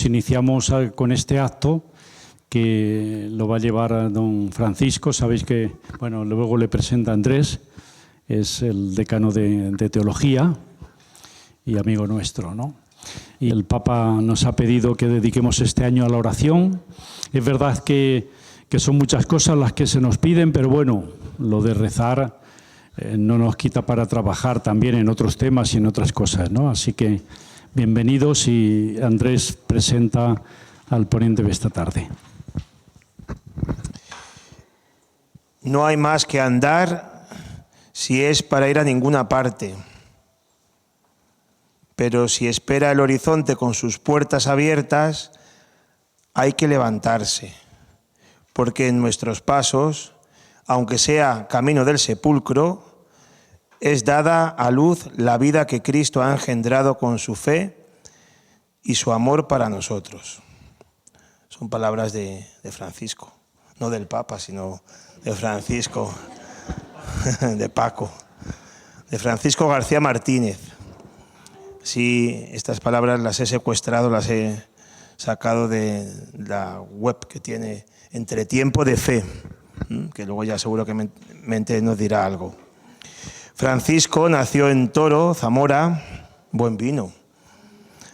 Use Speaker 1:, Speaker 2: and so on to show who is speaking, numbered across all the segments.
Speaker 1: Iniciamos con este acto que lo va a llevar a don Francisco. Sabéis que, bueno, luego le presenta Andrés, es el decano de teología y amigo nuestro, ¿no? Y el Papa nos ha pedido que dediquemos este año a la oración. Es verdad que son muchas cosas las que se nos piden, pero bueno, lo de rezar no nos quita para trabajar también en otros temas y en otras cosas, ¿no? Así que bienvenidos, y Andrés presenta al ponente de esta tarde.
Speaker 2: No hay más que andar si es para ir a ninguna parte. Pero si espera el horizonte con sus puertas abiertas, hay que levantarse, porque en nuestros pasos, aunque sea camino del sepulcro, es dada a luz la vida que Cristo ha engendrado con su fe y su amor para nosotros. Son palabras de Francisco, no del Papa, sino de Francisco, de Paco, de Francisco García Martínez. Sí, estas palabras las he secuestrado, las he sacado de la web que tiene Entretiempo de Fe, que luego ya seguro que nos dirá algo. Francisco nació en Toro, Zamora, buen vino,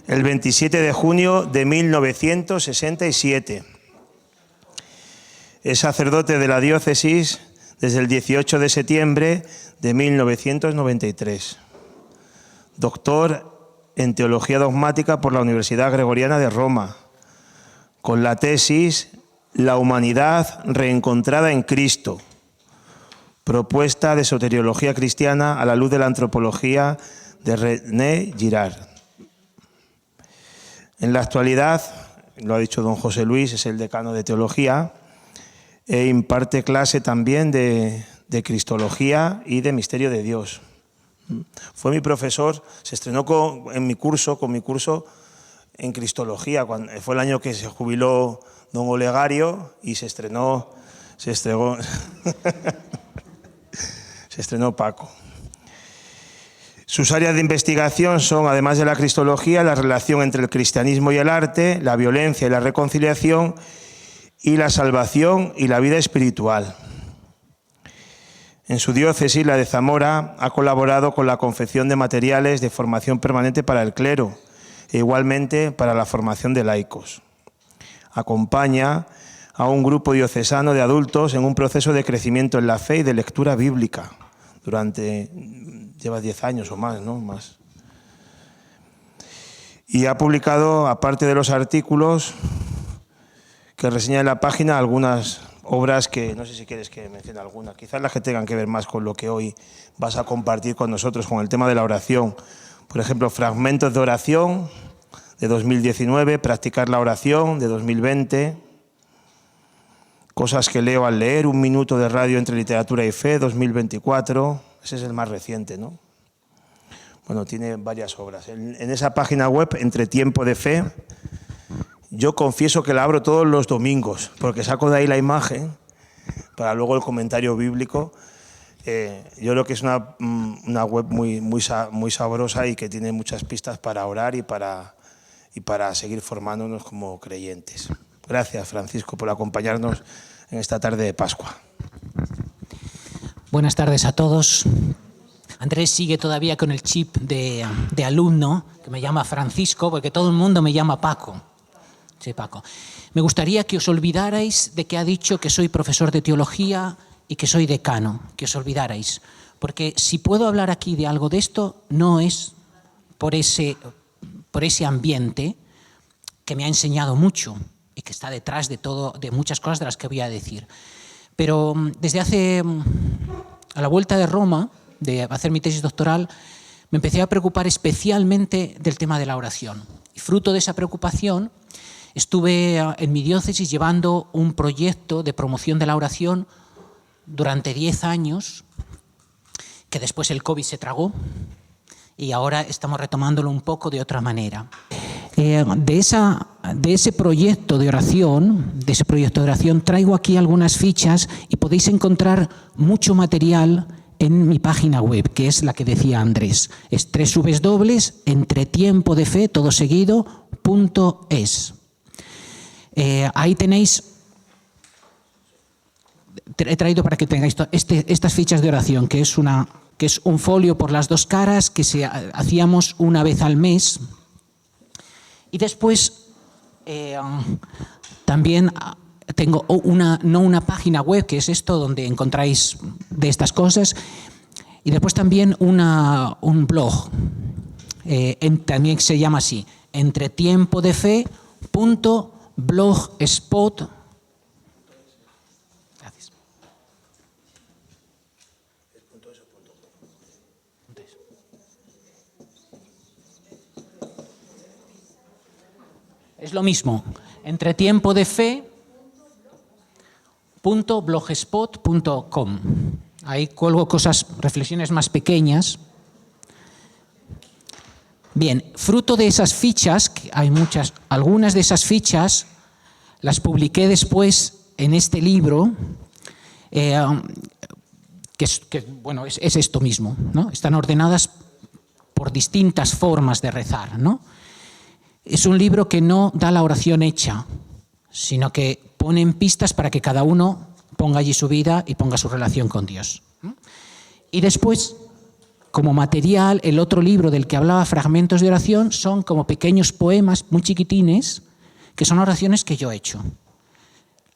Speaker 2: el 27 de junio de 1967. Es sacerdote de la diócesis desde el 18 de septiembre de 1993. Doctor en Teología Dogmática por la Universidad Gregoriana de Roma, con la tesis La humanidad reencontrada en Cristo, propuesta de soteriología cristiana a la luz de la antropología de René Girard. En la actualidad, lo ha dicho don José Luis, es el decano de teología e imparte clase también de cristología y de misterio de Dios. Fue mi profesor, se estrenó con mi curso en cristología, fue el año que se jubiló don Olegario y se estrenó Paco. Sus áreas de investigación son, además de la cristología, la relación entre el cristianismo y el arte, la violencia y la reconciliación, y la salvación y la vida espiritual. En su diócesis, la de Zamora, ha colaborado con la confección de materiales de formación permanente para el clero e igualmente para la formación de laicos. Acompaña a un grupo diocesano de adultos en un proceso de crecimiento en la fe y de lectura bíblica. Lleva 10 años o más, ¿no? Más. Y ha publicado, aparte de los artículos que reseña en la página, algunas obras que, no sé si quieres que mencione alguna, quizás las que tengan que ver más con lo que hoy vas a compartir con nosotros, con el tema de la oración. Por ejemplo, Fragmentos de oración, de 2019, Practicar la oración, de 2020, Cosas que leo al leer, un minuto de radio entre literatura y fe, 2024, ese es el más reciente, ¿no? Bueno, tiene varias obras. En esa página web, Entretiempo de Fe, yo confieso que la abro todos los domingos, porque saco de ahí la imagen para luego el comentario bíblico. Yo creo que es una web muy sabrosa y que tiene muchas pistas para orar y para seguir formándonos como creyentes. Gracias, Francisco, por acompañarnos en esta tarde de Pascua.
Speaker 3: Buenas tardes a todos. Andrés sigue todavía con el chip de alumno, que me llama Francisco, porque todo el mundo me llama Paco. Sí, Paco. Me gustaría que os olvidarais de que ha dicho que soy profesor de teología y que soy decano, que os olvidarais. Porque si puedo hablar aquí de algo de esto, no es por ese ambiente que me ha enseñado mucho y que está detrás de muchas cosas de las que voy a decir. Pero desde a la vuelta de Roma, de hacer mi tesis doctoral, me empecé a preocupar especialmente del tema de la oración. Y fruto de esa preocupación, estuve en mi diócesis llevando un proyecto de promoción de la oración durante 10 años, que después el COVID se tragó, y ahora estamos retomándolo un poco de otra manera. De ese proyecto de oración, traigo aquí algunas fichas y podéis encontrar mucho material en mi página web, que es la que decía Andrés. Es www.entretiempodefe, todo seguido, www.eclesiastes.es. Ahí tenéis, he traído para que tengáis estas fichas de oración, que es un folio por las dos caras que hacíamos una vez al mes. Y después también tengo no una página web, que es esto, donde encontráis de estas cosas, y después también un blog, también se llama así, entretiempodefe.blogspot. Gracias. Es lo mismo, entretiempodefe.blogspot.com. Ahí cuelgo reflexiones más pequeñas. Bien, fruto de esas fichas, que hay muchas, algunas de esas fichas las publiqué después en este libro, que es esto mismo, ¿no? Están ordenadas por distintas formas de rezar, ¿no? Es un libro que no da la oración hecha, sino que pone en pistas para que cada uno ponga allí su vida y ponga su relación con Dios. Y después, como material, el otro libro del que hablaba, Fragmentos de oración, son como pequeños poemas muy chiquitines, que son oraciones que yo he hecho.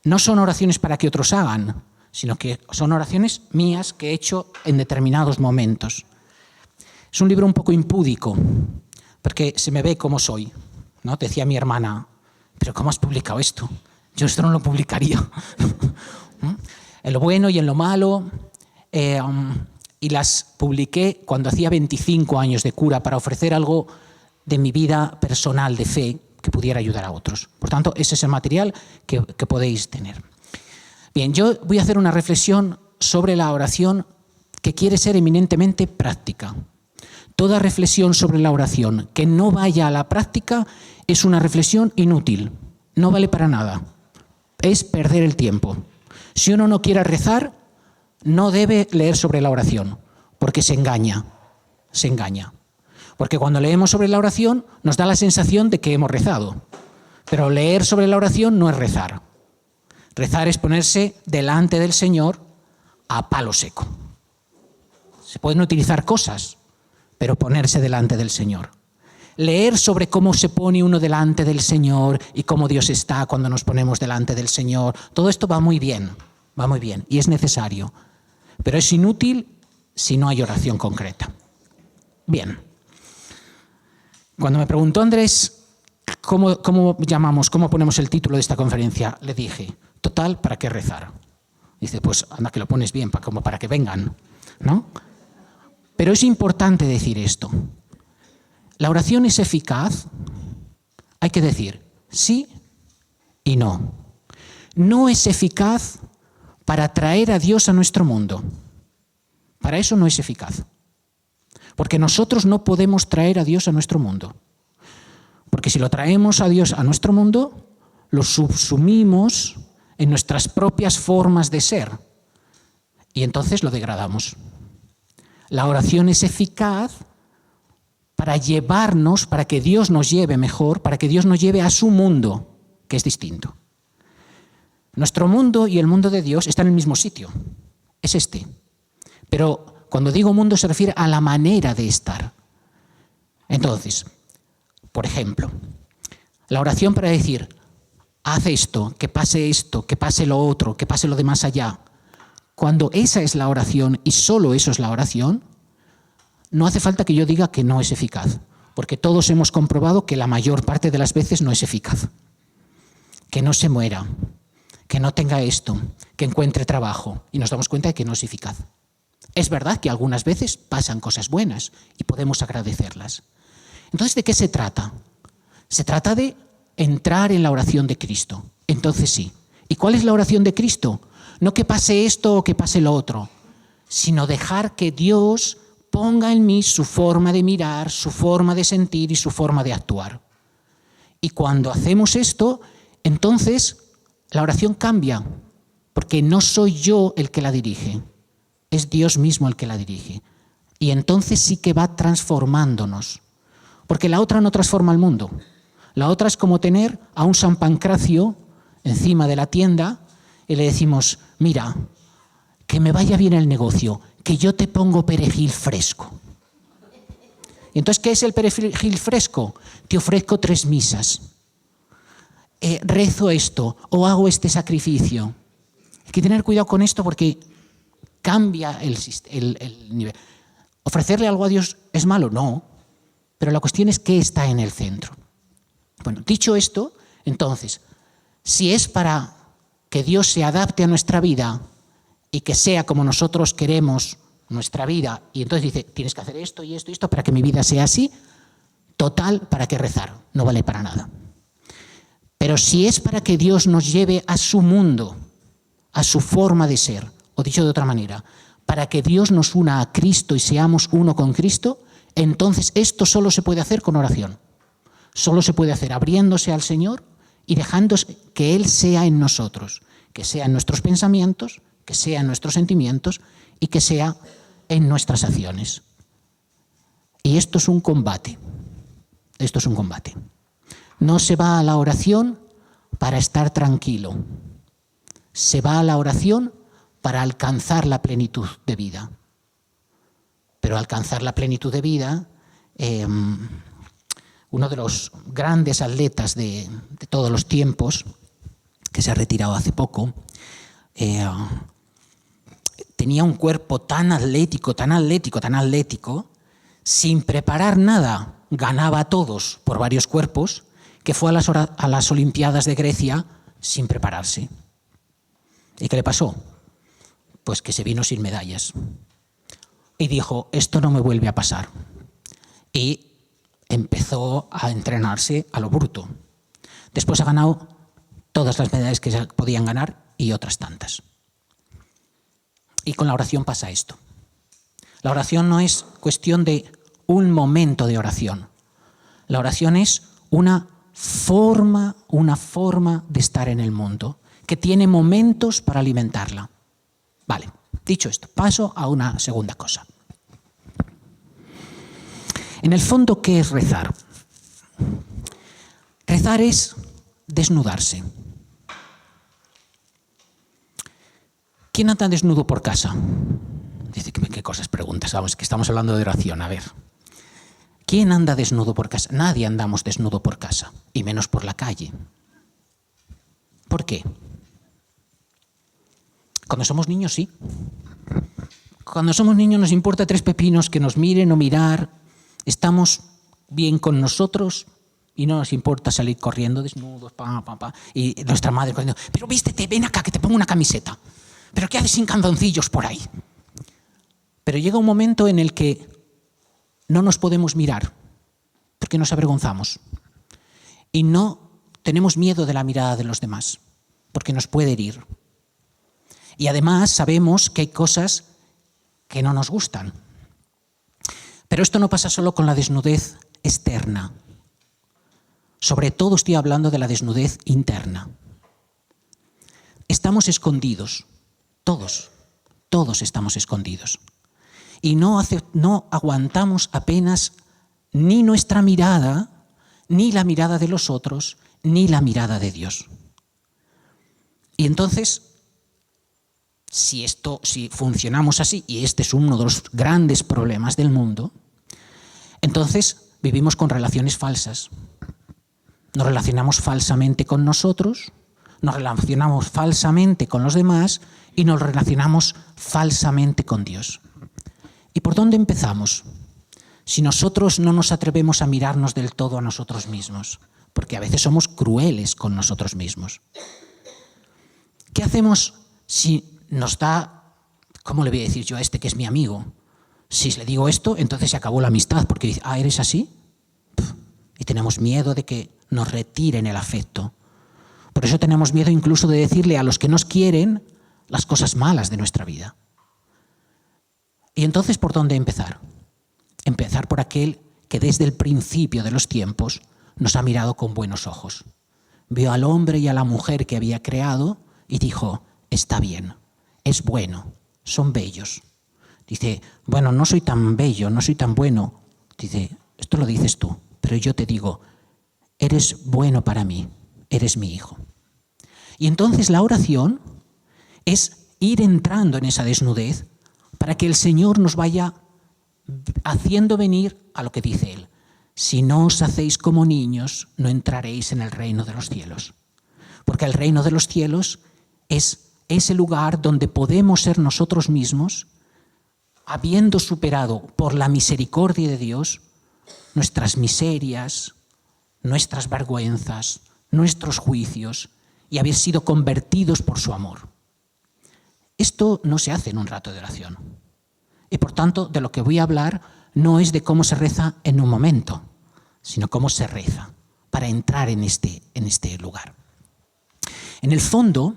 Speaker 3: No son oraciones para que otros hagan, sino que son oraciones mías que he hecho en determinados momentos. Es un libro un poco impúdico, porque se me ve como soy, ¿no? Decía mi hermana, ¿pero cómo has publicado esto? Yo esto no lo publicaría. En lo bueno y en lo malo, y las publiqué cuando hacía 25 años de cura, para ofrecer algo de mi vida personal de fe que pudiera ayudar a otros. Por tanto, ese es el material que podéis tener. Bien, yo voy a hacer una reflexión sobre la oración que quiere ser eminentemente práctica. Toda reflexión sobre la oración que no vaya a la práctica es una reflexión inútil, no vale para nada, es perder el tiempo. Si uno no quiere rezar, no debe leer sobre la oración, porque se engaña. Porque cuando leemos sobre la oración nos da la sensación de que hemos rezado, pero leer sobre la oración no es rezar. Rezar es ponerse delante del Señor a palo seco. Se pueden utilizar cosas, pero ponerse delante del Señor. Leer sobre cómo se pone uno delante del Señor y cómo Dios está cuando nos ponemos delante del Señor, todo esto va muy bien y es necesario, pero es inútil si no hay oración concreta. Bien. Cuando me preguntó Andrés cómo ponemos el título de esta conferencia, le dije, total, ¿para qué rezar? Dice, pues anda que lo pones bien, como para que vengan, ¿no? Pero es importante decir esto. La oración es eficaz, hay que decir sí y no. No es eficaz para traer a Dios a nuestro mundo. Para eso no es eficaz. Porque nosotros no podemos traer a Dios a nuestro mundo. Porque si lo traemos a Dios a nuestro mundo, lo subsumimos en nuestras propias formas de ser. Y entonces lo degradamos. La oración es eficaz para llevarnos, para que Dios nos lleve mejor, para que Dios nos lleve a su mundo, que es distinto. Nuestro mundo y el mundo de Dios están en el mismo sitio, es este. Pero cuando digo mundo se refiere a la manera de estar. Entonces, por ejemplo, la oración para decir, haz esto, que pase lo otro, que pase lo de más allá. Cuando esa es la oración y solo eso es la oración, no hace falta que yo diga que no es eficaz, porque todos hemos comprobado que la mayor parte de las veces no es eficaz. Que no se muera, que no tenga esto, que encuentre trabajo, y nos damos cuenta de que no es eficaz. Es verdad que algunas veces pasan cosas buenas y podemos agradecerlas. Entonces, ¿de qué se trata? Se trata de entrar en la oración de Cristo. Entonces sí. ¿Y cuál es la oración de Cristo? No que pase esto o que pase lo otro, sino dejar que Dios ponga en mí su forma de mirar, su forma de sentir y su forma de actuar. Y cuando hacemos esto, entonces la oración cambia, porque no soy yo el que la dirige, es Dios mismo el que la dirige. Y entonces sí que va transformándonos, porque la otra no transforma el mundo. La otra es como tener a un San Pancracio encima de la tienda y le decimos, mira, que me vaya bien el negocio, que yo te pongo perejil fresco. Y entonces, ¿qué es el perejil fresco? Te ofrezco 3 misas. Rezo esto o hago este sacrificio. Hay que tener cuidado con esto porque cambia el nivel. ¿Ofrecerle algo a Dios es malo? No. Pero la cuestión es qué está en el centro. Bueno, dicho esto, entonces, si es para que Dios se adapte a nuestra vida y que sea como nosotros queremos nuestra vida, y entonces dice, tienes que hacer esto y esto y esto para que mi vida sea así, total, ¿para qué rezar? No vale para nada. Pero si es para que Dios nos lleve a su mundo, a su forma de ser, o dicho de otra manera, para que Dios nos una a Cristo y seamos uno con Cristo, entonces esto solo se puede hacer con oración. Solo se puede hacer abriéndose al Señor y dejando que Él sea en nosotros, que sea en nuestros pensamientos, que sea en nuestros sentimientos y que sea en nuestras acciones. Y esto es un combate. Esto es un combate. No se va a la oración para estar tranquilo. Se va a la oración para alcanzar la plenitud de vida. Pero alcanzar la plenitud de vida, uno de los grandes atletas de todos los tiempos, que se ha retirado hace poco, tenía un cuerpo tan atlético, sin preparar nada, ganaba a todos por varios cuerpos, que fue a las Olimpiadas de Grecia sin prepararse. ¿Y qué le pasó? Pues que se vino sin medallas. Y dijo, esto no me vuelve a pasar. Y empezó a entrenarse a lo bruto. Después ha ganado todas las medallas que se podían ganar y otras tantas. Y con la oración pasa esto. La oración no es cuestión de un momento de oración. La oración es una forma de estar en el mundo, que tiene momentos para alimentarla. Vale, dicho esto, paso a una segunda cosa. En el fondo, ¿qué es rezar? Rezar es desnudarse. ¿Quién anda desnudo por casa? Dice, ¿qué cosas preguntas? Vamos, que estamos hablando de oración, a ver. ¿Quién anda desnudo por casa? Nadie andamos desnudo por casa, y menos por la calle. ¿Por qué? Cuando somos niños, sí. Cuando somos niños nos importa 3 pepinos que nos miren o mirar. Estamos bien con nosotros y no nos importa salir corriendo desnudos, y nuestra madre corriendo, pero vístete, ven acá que te pongo una camiseta. ¿Pero qué haces sin calzoncillos por ahí? Pero llega un momento en el que no nos podemos mirar porque nos avergonzamos y no tenemos miedo de la mirada de los demás porque nos puede herir. Y además sabemos que hay cosas que no nos gustan. Pero esto no pasa solo con la desnudez externa. Sobre todo estoy hablando de la desnudez interna. Estamos escondidos, todos estamos escondidos. Y no aguantamos apenas ni nuestra mirada, ni la mirada de los otros, ni la mirada de Dios. Y entonces, si funcionamos así, y este es uno de los grandes problemas del mundo, entonces vivimos con relaciones falsas. Nos relacionamos falsamente con nosotros, nos relacionamos falsamente con los demás y nos relacionamos falsamente con Dios. ¿Y por dónde empezamos? Si nosotros no nos atrevemos a mirarnos del todo a nosotros mismos, porque a veces somos crueles con nosotros mismos. ¿Qué hacemos si nos da, cómo le voy a decir yo a este que es mi amigo? Si le digo esto, entonces se acabó la amistad, porque dice, ¿eres así? Y tenemos miedo de que nos retiren el afecto. Por eso tenemos miedo incluso de decirle a los que nos quieren las cosas malas de nuestra vida. ¿Y entonces por dónde empezar? Empezar por aquel que desde el principio de los tiempos nos ha mirado con buenos ojos. Vio al hombre y a la mujer que había creado y dijo, está bien, es bueno, son bellos. Dice, bueno, no soy tan bello, no soy tan bueno. Dice, esto lo dices tú, pero yo te digo, eres bueno para mí, eres mi hijo. Y entonces la oración es ir entrando en esa desnudez para que el Señor nos vaya haciendo venir a lo que dice Él. Si no os hacéis como niños, no entraréis en el reino de los cielos. Porque el reino de los cielos es ese lugar donde podemos ser nosotros mismos, habiendo superado por la misericordia de Dios nuestras miserias, nuestras vergüenzas, nuestros juicios y haber sido convertidos por su amor. Esto no se hace en un rato de oración. Y por tanto, de lo que voy a hablar no es de cómo se reza en un momento, sino cómo se reza para entrar en este lugar. En el fondo,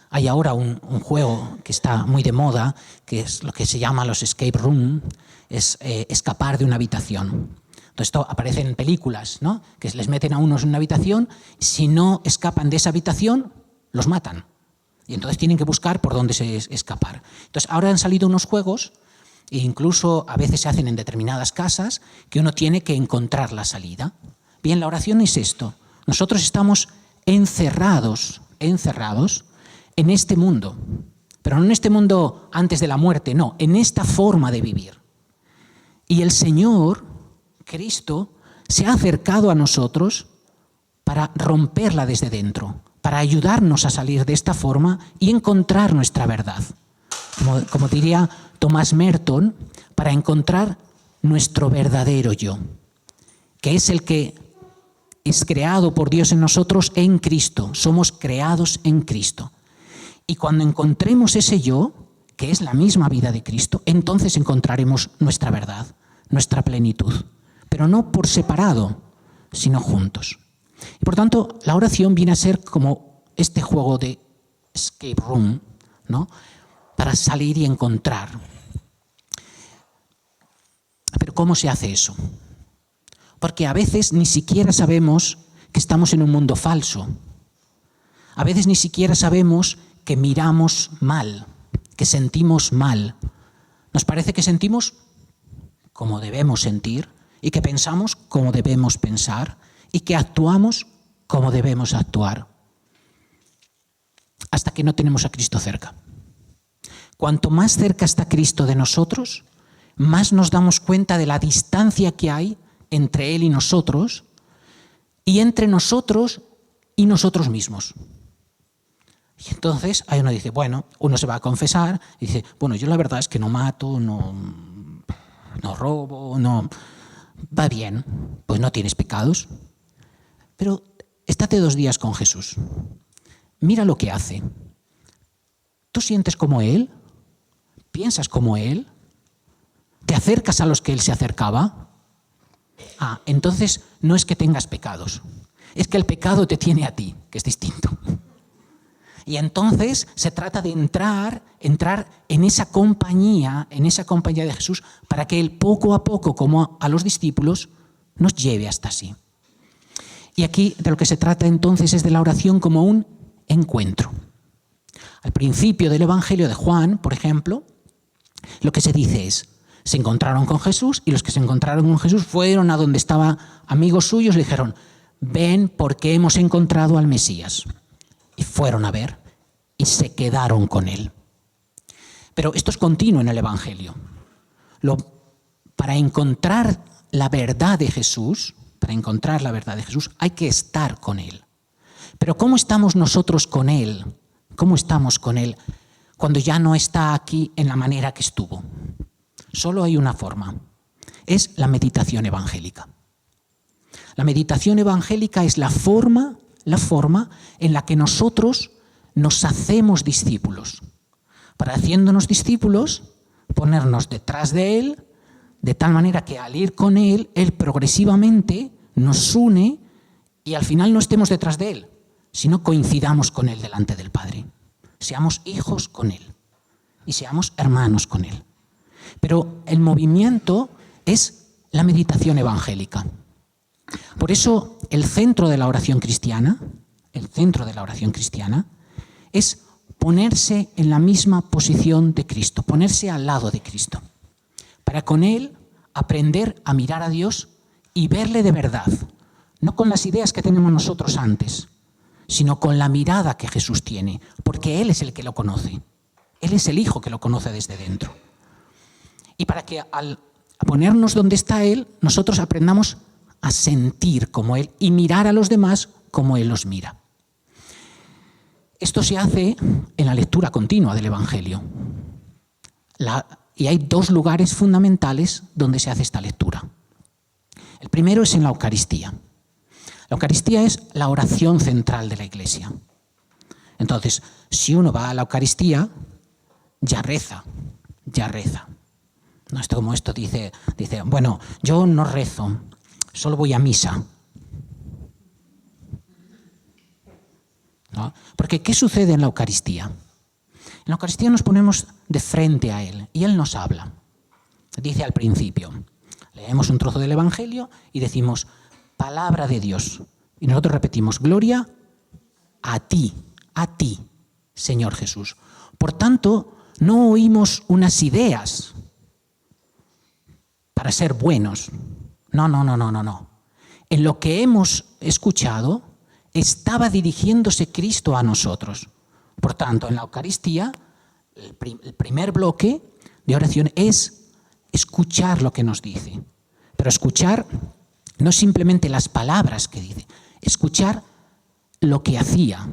Speaker 3: hay ahora un juego que está muy de moda, que es lo que se llama los escape room, es escapar de una habitación. Entonces, esto aparece en películas, ¿no? Que les meten a unos en una habitación, si no escapan de esa habitación, los matan. Y entonces tienen que buscar por dónde escapar. Entonces, ahora han salido unos juegos, e incluso a veces se hacen en determinadas casas, que uno tiene que encontrar la salida. Bien, la oración es esto. Nosotros estamos encerrados en este mundo, pero no en este mundo antes de la muerte, no, en esta forma de vivir. Y el Señor, Cristo, se ha acercado a nosotros para romperla desde dentro, para ayudarnos a salir de esta forma y encontrar nuestra verdad. Como diría Thomas Merton, para encontrar nuestro verdadero yo, que es el que es creado por Dios en nosotros en Cristo. Somos creados en Cristo. Y cuando encontremos ese yo, que es la misma vida de Cristo, entonces encontraremos nuestra verdad, nuestra plenitud. Pero no por separado, sino juntos. Y por tanto, la oración viene a ser como este juego de escape room, ¿no? Para salir y encontrar. Pero ¿cómo se hace eso? Porque a veces ni siquiera sabemos que estamos en un mundo falso. A veces ni siquiera sabemos que miramos mal, que sentimos mal. Nos parece que sentimos como debemos sentir y que pensamos como debemos pensar y que actuamos como debemos actuar. Hasta que no tenemos a Cristo cerca. Cuanto más cerca está Cristo de nosotros, más nos damos cuenta de la distancia que hay entre Él y nosotros, y entre nosotros y nosotros mismos. Y entonces ahí uno dice, bueno, uno se va a confesar y dice, bueno, yo la verdad es que no mato, no robo, no... Va bien, pues no tienes pecados. Pero estate 2 días con Jesús. Mira lo que hace. ¿Tú sientes como Él? ¿Piensas como Él? ¿Te acercas a los que Él se acercaba? Entonces no es que tengas pecados, es que el pecado te tiene a ti, que es distinto. Y entonces se trata de entrar en esa compañía de Jesús, para que Él poco a poco, como a los discípulos, nos lleve hasta sí. Y aquí de lo que se trata entonces es de la oración como un encuentro. Al principio del Evangelio de Juan, por ejemplo, lo que se dice es, se encontraron con Jesús y los que se encontraron con Jesús fueron a donde estaban amigos suyos y le dijeron, ven porque hemos encontrado al Mesías. Y fueron a ver y se quedaron con él. Pero esto es continuo en el Evangelio. Para encontrar la verdad de Jesús, hay que estar con Él. Pero ¿cómo estamos nosotros con Él? ¿Cómo estamos con Él cuando ya no está aquí en la manera que estuvo? Solo hay una forma, es la meditación evangélica. La meditación evangélica es la forma en la que nosotros nos hacemos discípulos. Para haciéndonos discípulos, ponernos detrás de Él, de tal manera que al ir con Él, Él progresivamente nos une y al final no estemos detrás de Él, sino coincidamos con Él delante del Padre. Seamos hijos con Él y seamos hermanos con Él. Pero el movimiento es la meditación evangélica. Por eso el centro de la oración cristiana es ponerse en la misma posición de Cristo, ponerse al lado de Cristo, para con Él aprender a mirar a Dios y verle de verdad, no con las ideas que tenemos nosotros antes, sino con la mirada que Jesús tiene, porque Él es el que lo conoce. Él es el Hijo que lo conoce desde dentro. Y para que al ponernos donde está Él, nosotros aprendamos a sentir como Él y mirar a los demás como Él los mira. Esto se hace en la lectura continua del Evangelio. Y hay dos lugares fundamentales donde se hace esta lectura. El primero es en la Eucaristía. La Eucaristía es la oración central de la Iglesia. Entonces, si uno va a la Eucaristía, ya reza. No es como esto dice, bueno, yo no rezo, solo voy a misa. ¿No? Porque ¿qué sucede en la Eucaristía? En la Eucaristía nos ponemos de frente a Él y Él nos habla. Dice al principio, leemos un trozo del Evangelio y decimos, palabra de Dios. Y nosotros repetimos, gloria a ti, Señor Jesús. Por tanto, no oímos unas ideas para ser buenos. No. En lo que hemos escuchado, estaba dirigiéndose Cristo a nosotros. Por tanto, en la Eucaristía, el primer bloque de oración es escuchar lo que nos dice. Pero escuchar no simplemente las palabras que dice, escuchar lo que hacía,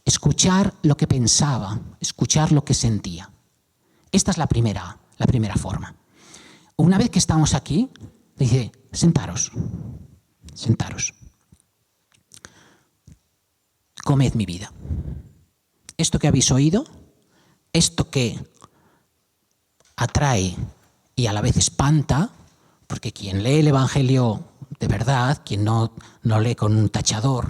Speaker 3: escuchar lo que pensaba, escuchar lo que sentía. Esta es la primera forma. Una vez que estamos aquí, dice, sentaros. Comed mi vida. Esto que habéis oído, esto que atrae y a la vez espanta, porque quien lee el Evangelio de verdad, quien no lee con un tachador,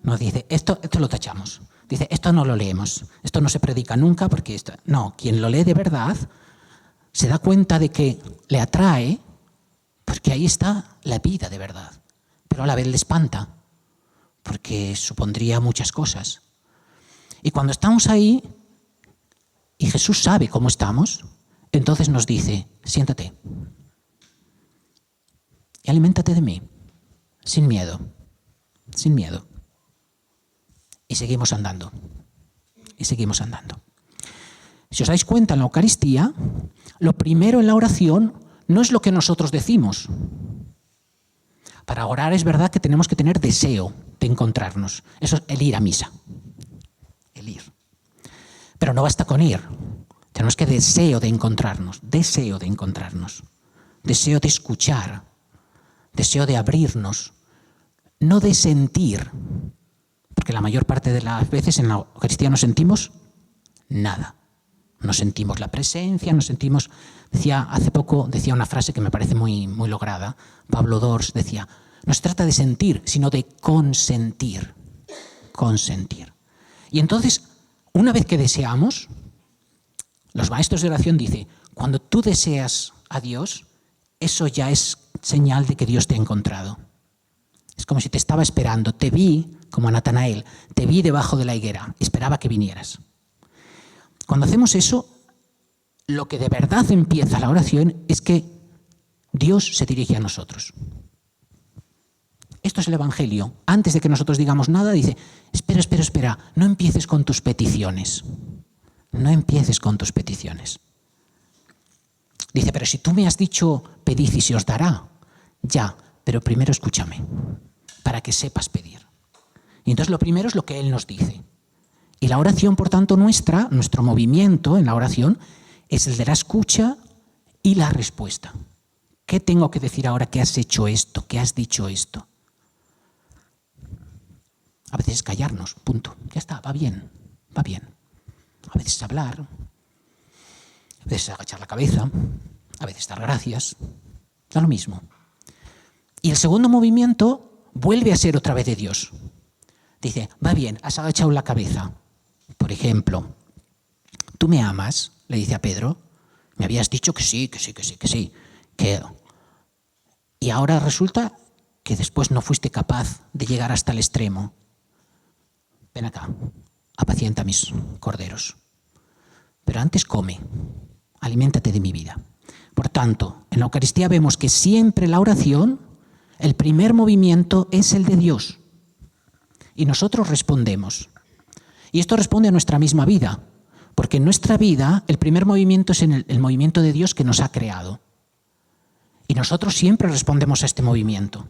Speaker 3: no dice, esto lo tachamos. Dice, esto no lo leemos, esto no se predica nunca porque esto... No, quien lo lee de verdad se da cuenta de que le atrae porque ahí está la vida de verdad, pero a la vez le espanta porque supondría muchas cosas. Y cuando estamos ahí y Jesús sabe cómo estamos, entonces nos dice, siéntate y aliméntate de mí, sin miedo. Y seguimos andando. Si os dais cuenta, en la Eucaristía, lo primero en la oración no es lo que nosotros decimos. Para orar es verdad que tenemos que tener deseo de encontrarnos. Eso es el ir a misa. El ir. Pero no basta con ir. Tenemos que deseo de encontrarnos. Deseo de escuchar. Deseo de abrirnos. No de sentir. Porque la mayor parte de las veces en la Eucaristía no sentimos nada. No sentimos la presencia, no sentimos... Hace poco decía una frase que me parece muy, muy lograda. Pablo Dors decía, no se trata de sentir, sino de consentir. Y entonces, una vez que deseamos, los maestros de oración dicen, cuando tú deseas a Dios, eso ya es señal de que Dios te ha encontrado. Es como si te estaba esperando, te vi, como a Natanael, te vi debajo de la higuera, esperaba que vinieras. Cuando hacemos eso, lo que de verdad empieza la oración es que Dios se dirige a nosotros. Esto es el Evangelio. Antes de que nosotros digamos nada, dice, espera, no empieces con tus peticiones. Dice, pero si tú me has dicho, pedid y se os dará. Ya, pero primero escúchame, para que sepas pedir. Y entonces lo primero es lo que Él nos dice. Y la oración, por tanto, nuestro movimiento en la oración, es el de la escucha y la respuesta. ¿Qué tengo que decir ahora que has hecho esto, que has dicho esto? A veces es callarnos, punto. Ya está, va bien. A veces es hablar, a veces es agachar la cabeza, a veces dar gracias. Da lo mismo. Y el segundo movimiento vuelve a ser otra vez de Dios. Dice, va bien, has agachado la cabeza. Por ejemplo, ¿tú me amas? Le dice a Pedro. Me habías dicho que sí. Y ahora resulta que después no fuiste capaz de llegar hasta el extremo. Ven acá, apacienta mis corderos. Pero antes come, aliméntate de mi vida. Por tanto, en la Eucaristía vemos que siempre la oración, El primer movimiento es el de Dios. Y nosotros respondemos. Y esto responde a nuestra misma vida. Porque en nuestra vida el primer movimiento es el movimiento de Dios que nos ha creado. Y nosotros siempre respondemos a este movimiento.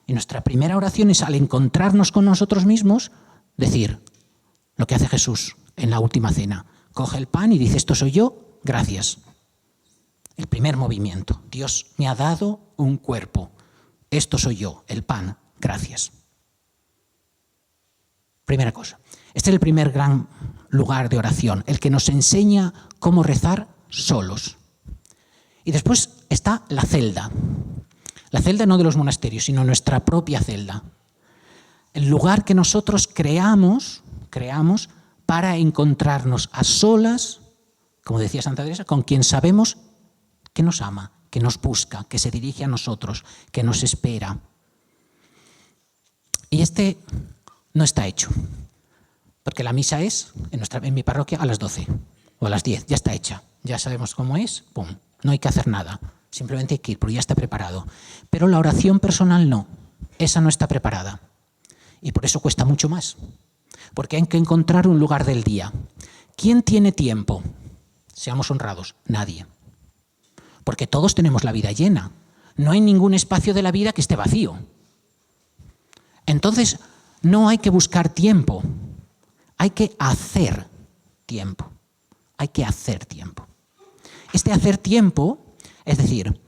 Speaker 3: Y nuestra primera oración es, al encontrarnos con nosotros mismos, decir lo que hace Jesús en la última cena. Coge el pan y dice, esto soy yo, gracias. El primer movimiento. Dios me ha dado un cuerpo. Esto soy yo, el pan, gracias. Primera cosa. Este es el primer gran lugar de oración, el que nos enseña cómo rezar solos. Y después está la celda. La celda no de los monasterios, sino nuestra propia celda. El lugar que nosotros creamos para encontrarnos a solas, como decía Santa Teresa, con quien sabemos que nos ama, que nos busca, que se dirige a nosotros, que nos espera. Y este no está hecho, porque la misa es, en mi parroquia, a las 12 o a las 10, ya está hecha, ya sabemos cómo es, pum, no hay que hacer nada, simplemente hay que ir, porque ya está preparado. Pero la oración personal no, esa no está preparada, y por eso cuesta mucho más, porque hay que encontrar un lugar del día. ¿Quién tiene tiempo? Seamos honrados, nadie. Porque todos tenemos la vida llena. No hay ningún espacio de la vida que esté vacío. Entonces, no hay que buscar tiempo. Hay que hacer tiempo. Hay que hacer tiempo. Este hacer tiempo, es decir,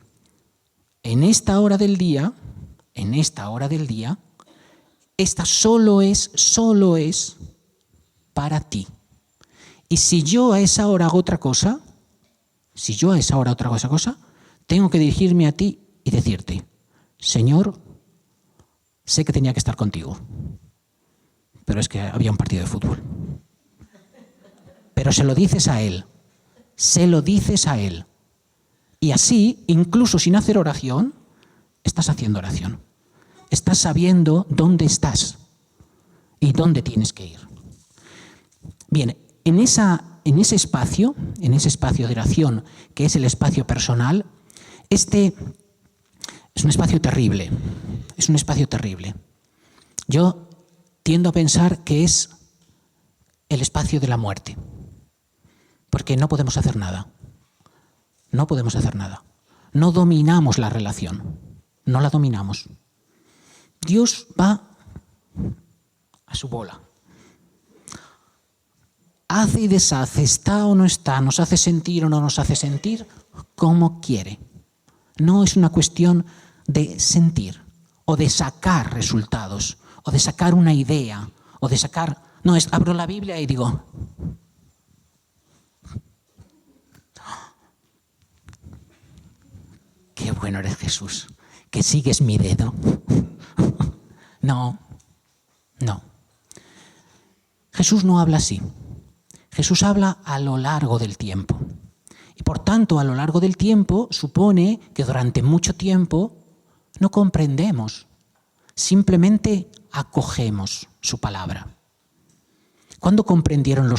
Speaker 3: en esta hora del día, esta solo es para ti. Y si yo a esa hora hago otra cosa, tengo que dirigirme a ti y decirte, Señor, sé que tenía que estar contigo, pero es que había un partido de fútbol. Pero se lo dices a Él. Y así, incluso sin hacer oración, estás haciendo oración. Estás sabiendo dónde estás y dónde tienes que ir. Bien, en ese espacio de oración, que es el espacio personal, este es un espacio terrible. Yo tiendo a pensar que es el espacio de la muerte, porque no podemos hacer nada. No dominamos la relación, no la dominamos. Dios va a su bola. Hace y deshace, está o no está, nos hace sentir o no nos hace sentir, como quiere. No es una cuestión de sentir o de sacar resultados o de sacar una idea o de sacar... No, es abro la Biblia y digo... Qué bueno eres, Jesús, que sigues mi dedo. No. Jesús no habla así. Jesús habla a lo largo del tiempo. Y por tanto, a lo largo del tiempo, supone que durante mucho tiempo no comprendemos, simplemente acogemos su palabra. ¿Cuándo comprendieron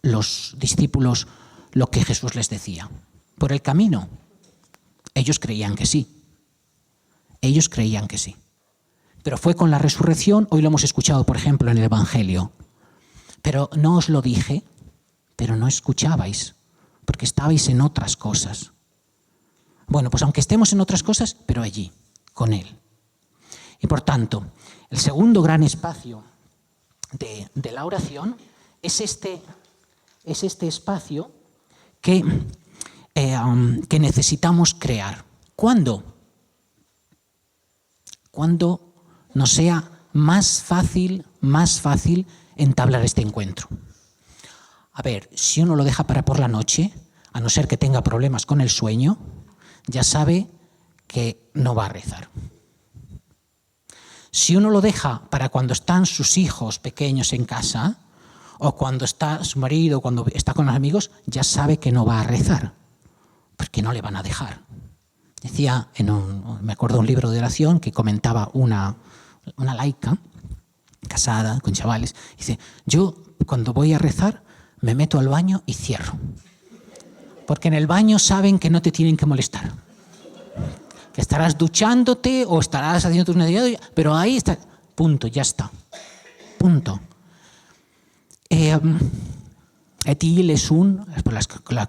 Speaker 3: los discípulos lo que Jesús les decía? ¿Por el camino? Ellos creían que sí. Pero fue con la resurrección, hoy lo hemos escuchado, por ejemplo, en el Evangelio. Pero no os lo dije, pero no escuchabais, porque estabais en otras cosas. Bueno, pues aunque estemos en otras cosas, pero allí, con Él. Y por tanto, el segundo gran espacio de la oración es este espacio que necesitamos crear. ¿Cuándo? Cuando nos sea más fácil entablar este encuentro. A ver, si uno lo deja para por la noche, a no ser que tenga problemas con el sueño, ya sabe que no va a rezar. Si uno lo deja para cuando están sus hijos pequeños en casa, o cuando está su marido, cuando está con los amigos, ya sabe que no va a rezar, porque no le van a dejar. Decía, me acuerdo de un libro de oración que comentaba una laica, casada, con chavales, dice, yo cuando voy a rezar me meto al baño y cierro, porque en el baño saben que no te tienen que molestar. que estarás duchándote o estarás haciendo tus necesidades, pero ahí está. Punto, ya está. Punto. Etty Hillesum,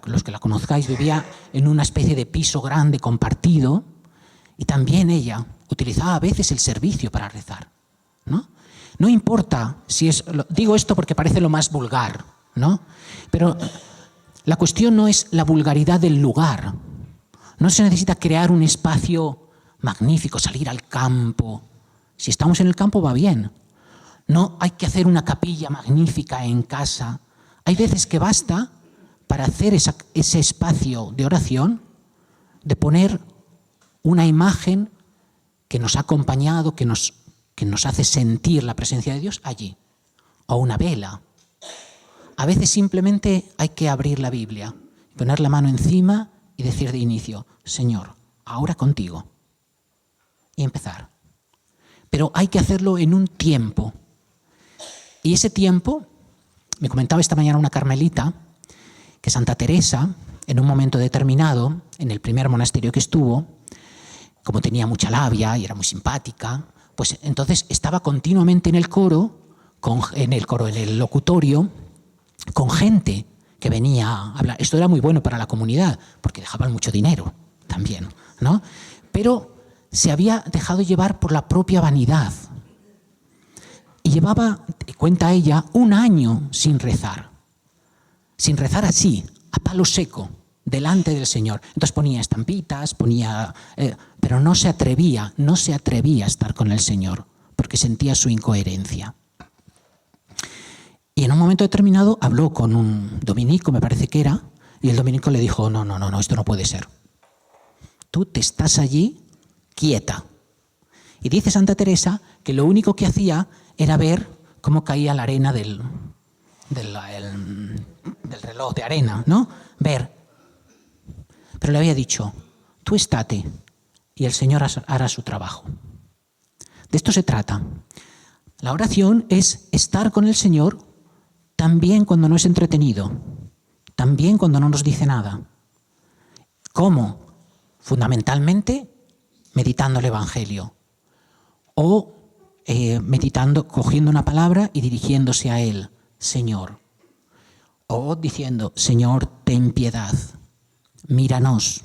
Speaker 3: los que la conozcáis, vivía en una especie de piso grande compartido y también ella utilizaba a veces el servicio para rezar, ¿no? No importa si es... Digo esto porque parece lo más vulgar, ¿no? Pero la cuestión no es la vulgaridad del lugar. No se necesita crear un espacio magnífico, salir al campo. Si estamos en el campo va bien. No hay que hacer una capilla magnífica en casa. Hay veces que basta para hacer ese espacio de oración, de poner una imagen que nos ha acompañado, que nos hace sentir la presencia de Dios allí. O una vela. A veces simplemente hay que abrir la Biblia, poner la mano encima y decir de inicio, Señor, ahora contigo. Y empezar. Pero hay que hacerlo en un tiempo. Y ese tiempo, me comentaba esta mañana una carmelita, que Santa Teresa, en un momento determinado, en el primer monasterio que estuvo, como tenía mucha labia y era muy simpática, pues entonces estaba continuamente en el coro, en el locutorio, con gente que venía a hablar. Esto era muy bueno para la comunidad, porque dejaban mucho dinero también, ¿no? Pero se había dejado llevar por la propia vanidad. Y llevaba, cuenta ella, 1 año sin rezar. Sin rezar así, a palo seco, delante del Señor. Entonces ponía estampitas, pero no se atrevía a estar con el Señor, porque sentía su incoherencia. Y en un momento determinado habló con un dominico, me parece que era, y el dominico le dijo, no, esto no puede ser. Tú te estás allí quieta. Y dice Santa Teresa que lo único que hacía era ver cómo caía la arena del reloj de arena, ¿no? Ver. Pero le había dicho, tú estate y el Señor hará su trabajo. De esto se trata. La oración es estar con el Señor también cuando no es entretenido, también cuando no nos dice nada. ¿Cómo? Fundamentalmente meditando el Evangelio o meditando, cogiendo una palabra y dirigiéndose a Él, Señor. O diciendo, Señor, ten piedad, míranos.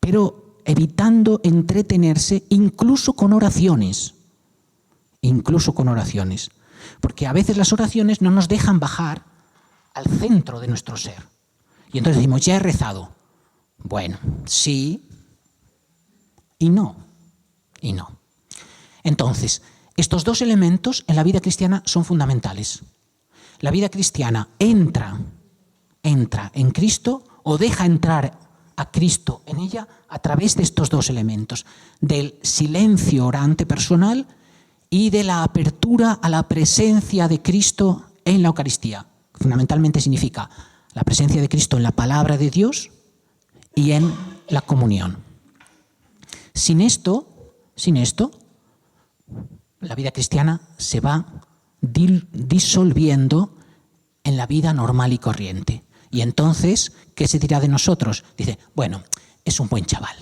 Speaker 3: Pero evitando entretenerse incluso con oraciones. Porque a veces las oraciones no nos dejan bajar al centro de nuestro ser. Y entonces decimos, ya he rezado. Bueno, sí y no. Entonces, estos 2 elementos en la vida cristiana son fundamentales. La vida cristiana entra en Cristo o deja entrar a Cristo en ella a través de estos 2 elementos, del silencio orante personal y de la apertura a la presencia de Cristo en la Eucaristía. Fundamentalmente significa la presencia de Cristo en la palabra de Dios y en la comunión. Sin esto, la vida cristiana se va disolviendo en la vida normal y corriente. Y entonces, ¿qué se dirá de nosotros? Dice, bueno, es un buen chaval.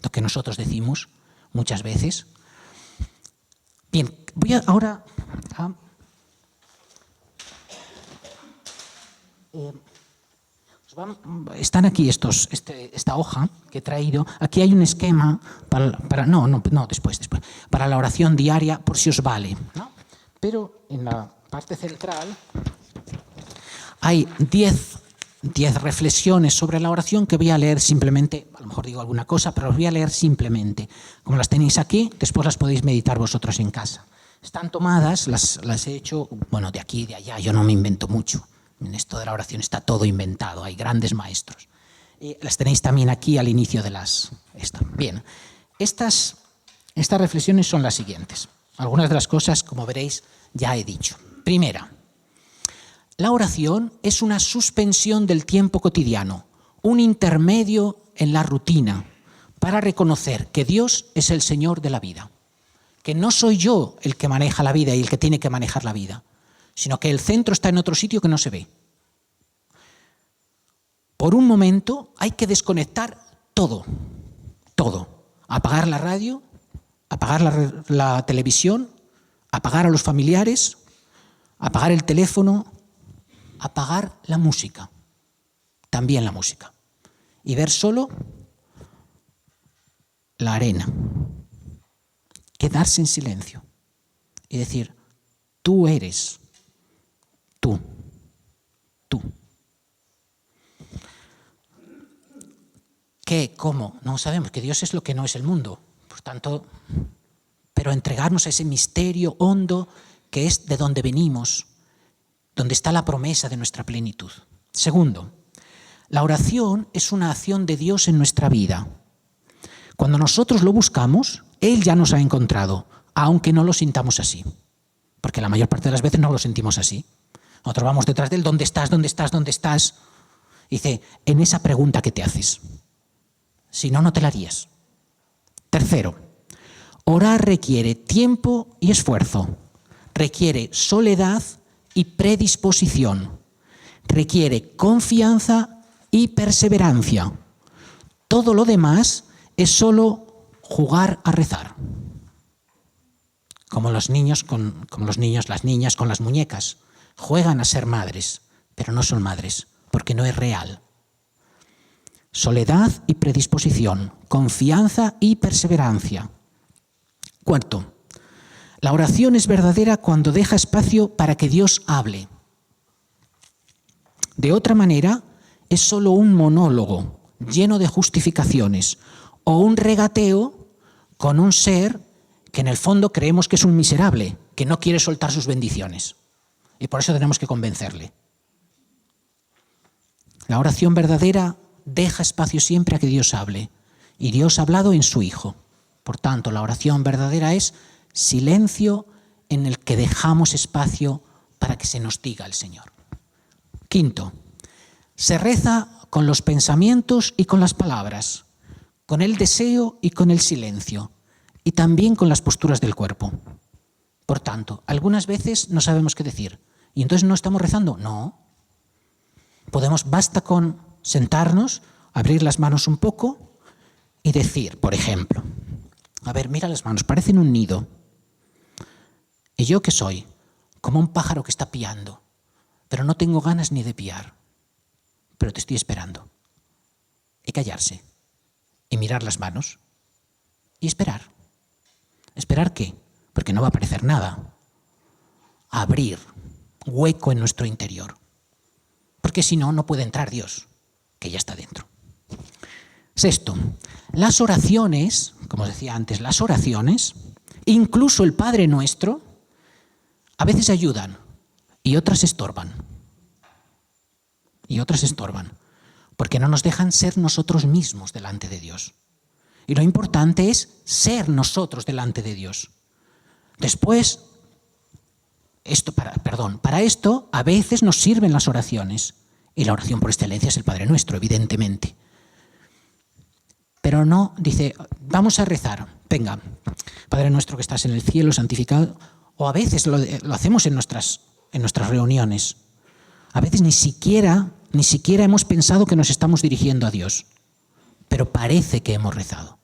Speaker 3: Lo que nosotros decimos muchas veces. Bien, voy ahora a... Están aquí esta hoja que he traído. Aquí hay un esquema después, para la oración diaria, por si os vale, ¿no? Pero en la parte central hay 10 reflexiones sobre la oración que voy a leer simplemente. A lo mejor digo alguna cosa, pero os voy a leer simplemente. Como las tenéis aquí, después las podéis meditar vosotros en casa. Están tomadas, las he hecho, de aquí y de allá. Yo no me invento mucho. En esto de la oración está todo inventado, hay grandes maestros. Y las tenéis también aquí al inicio de Bien, estas reflexiones son las siguientes. Algunas de las cosas, como veréis, ya he dicho. Primera, la oración es una suspensión del tiempo cotidiano, un intermedio en la rutina para reconocer que Dios es el Señor de la vida, que no soy yo el que maneja la vida y el que tiene que manejar la vida, sino que el centro está en otro sitio que no se ve. por un momento hay que desconectar todo, todo. Apagar la radio, apagar la televisión, apagar a los familiares, apagar el teléfono, apagar la música, también la música, y ver solo la arena. Quedarse en silencio y decir, tú eres, tú. ¿Qué? ¿Cómo? No sabemos, que Dios es lo que no es el mundo. Por tanto, pero entregarnos a ese misterio hondo que es de donde venimos, donde está la promesa de nuestra plenitud. Segundo, la oración es una acción de Dios en nuestra vida. Cuando nosotros lo buscamos, Él ya nos ha encontrado, aunque no lo sintamos así. Porque la mayor parte de las veces no lo sentimos así. Nosotros vamos detrás de Él, ¿dónde estás? ¿Dónde estás? ¿Dónde estás? Dice, en esa pregunta que te haces. Si no, no te la harías. Tercero, orar requiere tiempo y esfuerzo. Requiere soledad y predisposición. Requiere confianza y perseverancia. Todo lo demás es solo jugar a rezar. Como los niños, las niñas con las muñecas. Juegan a ser madres, pero no son madres, porque no es real. Soledad y predisposición, confianza y perseverancia. Cuarto, la oración es verdadera cuando deja espacio para que Dios hable. De otra manera, es solo un monólogo lleno de justificaciones o un regateo con un ser que en el fondo creemos que es un miserable, que no quiere soltar sus bendiciones. Y por eso tenemos que convencerle. La oración verdadera deja espacio siempre a que Dios hable. Y Dios ha hablado en su Hijo. Por tanto, la oración verdadera es silencio en el que dejamos espacio para que se nos diga el Señor. Quinto, se reza con los pensamientos y con las palabras, con el deseo y con el silencio, y también con las posturas del cuerpo. Por tanto, algunas veces no sabemos qué decir, y entonces no estamos rezando. No. Basta con sentarnos, abrir las manos un poco y decir, por ejemplo, a ver, mira las manos, parecen un nido. ¿Y yo qué soy? Como un pájaro que está piando, pero no tengo ganas ni de piar, pero te estoy esperando. Y callarse, y mirar las manos, y esperar. ¿Esperar qué? Porque no va a aparecer nada. Abrir hueco en nuestro interior. Porque si no, no puede entrar Dios, que ya está dentro. Sexto, las oraciones, como os decía antes, las oraciones, incluso el Padre Nuestro, a veces ayudan y otras estorban. Y otras estorban, porque no nos dejan ser nosotros mismos delante de Dios. Y lo importante es ser nosotros delante de Dios. Después, para esto a veces nos sirven las oraciones. Y la oración por excelencia es el Padre Nuestro, evidentemente. Pero no, dice, vamos a rezar. Venga, Padre Nuestro que estás en el cielo, santificado. O a veces lo hacemos en nuestras reuniones. A veces ni siquiera hemos pensado que nos estamos dirigiendo a Dios. Pero parece que hemos rezado.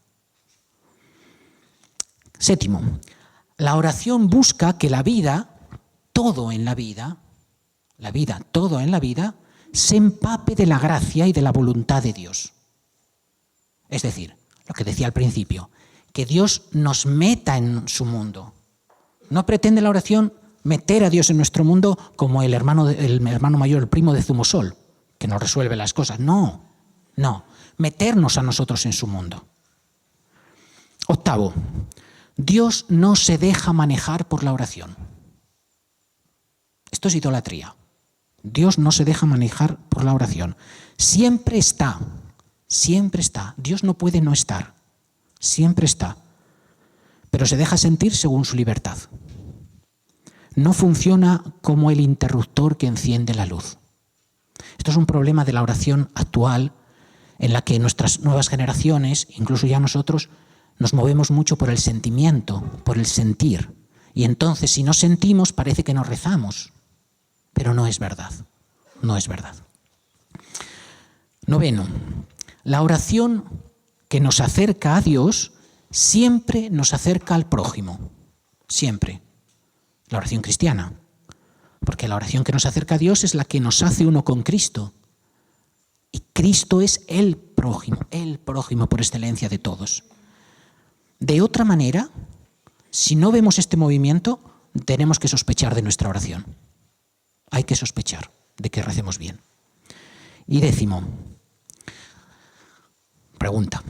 Speaker 3: Séptimo, la oración busca que la vida, todo en la vida, se empape de la gracia y de la voluntad de Dios. Es decir, lo que decía al principio, que Dios nos meta en su mundo. No pretende la oración meter a Dios en nuestro mundo como el hermano mayor, el primo de Zumosol, que nos resuelve las cosas. No, meternos a nosotros en su mundo. Octavo, Dios no se deja manejar por la oración. Esto es idolatría. Dios no se deja manejar por la oración. Siempre está. Dios no puede no estar. Siempre está. Pero se deja sentir según su libertad. No funciona como el interruptor que enciende la luz. Esto es un problema de la oración actual, en la que nuestras nuevas generaciones, incluso ya nosotros, nos movemos mucho por el sentimiento, por el sentir. Y entonces, si no sentimos, parece que no rezamos. Pero no es verdad. Noveno, la oración que nos acerca a Dios siempre nos acerca al prójimo. Siempre. La oración cristiana. Porque la oración que nos acerca a Dios es la que nos hace uno con Cristo. Y Cristo es el prójimo por excelencia de todos. De otra manera, si no vemos este movimiento, tenemos que sospechar de nuestra oración. Hay que sospechar de que recemos bien. Y décimo, pregunta,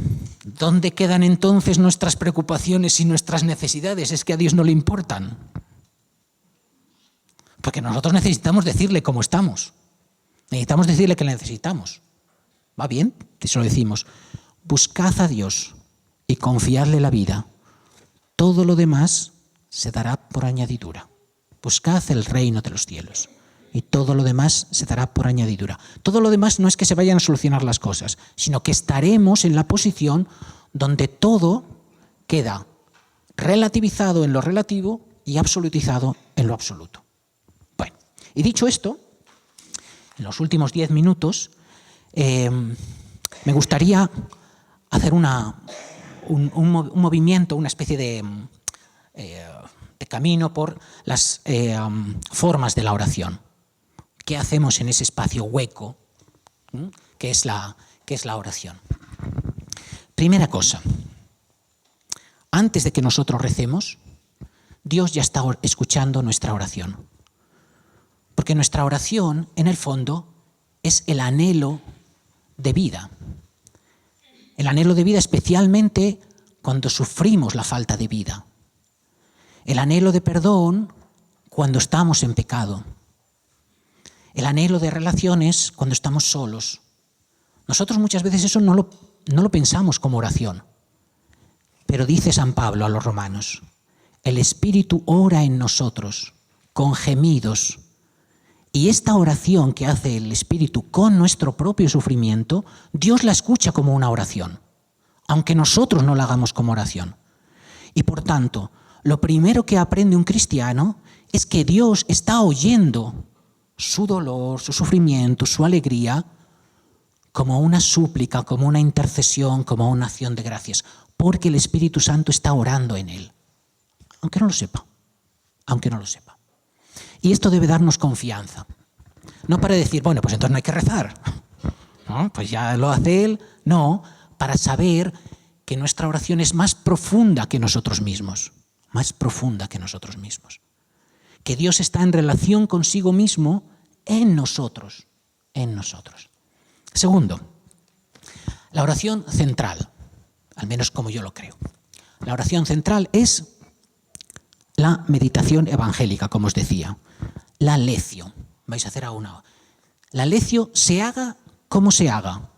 Speaker 3: ¿dónde quedan entonces nuestras preocupaciones y nuestras necesidades? ¿Es que a Dios no le importan? Porque nosotros necesitamos decirle cómo estamos. Necesitamos decirle que le necesitamos. ¿Va bien? Eso lo decimos. Buscad a Dios y confiadle la vida. Todo lo demás se dará por añadidura. Buscad el reino de los cielos y todo lo demás se dará por añadidura. Todo lo demás no es que se vayan a solucionar las cosas, sino que estaremos en la posición donde todo queda relativizado en lo relativo y absolutizado en lo absoluto. Bueno, y dicho esto, en los últimos 10 minutos me gustaría hacer un movimiento, una especie de camino por las formas de la oración. ¿Qué hacemos en ese espacio hueco que es la oración? Primera cosa, antes de que nosotros recemos, Dios ya está escuchando nuestra oración. Porque nuestra oración, en el fondo, es el anhelo de vida. El anhelo de vida especialmente cuando sufrimos la falta de vida. El anhelo de perdón cuando estamos en pecado. El anhelo de relaciones cuando estamos solos. Nosotros muchas veces eso no lo pensamos como oración. Pero dice San Pablo a los romanos, el Espíritu ora en nosotros con gemidos. Y esta oración que hace el Espíritu con nuestro propio sufrimiento, Dios la escucha como una oración, aunque nosotros no la hagamos como oración. Y por tanto, lo primero que aprende un cristiano es que Dios está oyendo su dolor, su sufrimiento, su alegría, como una súplica, como una intercesión, como una acción de gracias, porque el Espíritu Santo está orando en él, aunque no lo sepa, aunque no lo sepa. Y esto debe darnos confianza. No para decir, bueno, pues entonces no hay que rezar. ¿No? Pues ya lo hace él. No, para saber que nuestra oración es más profunda que nosotros mismos. Más profunda que nosotros mismos. Que Dios está en relación consigo mismo en nosotros. En nosotros. Segundo, la oración central, al menos como yo lo creo. La oración central es la meditación evangélica, como os decía. La lectio. Vais a hacer una. La lectio se haga como se haga.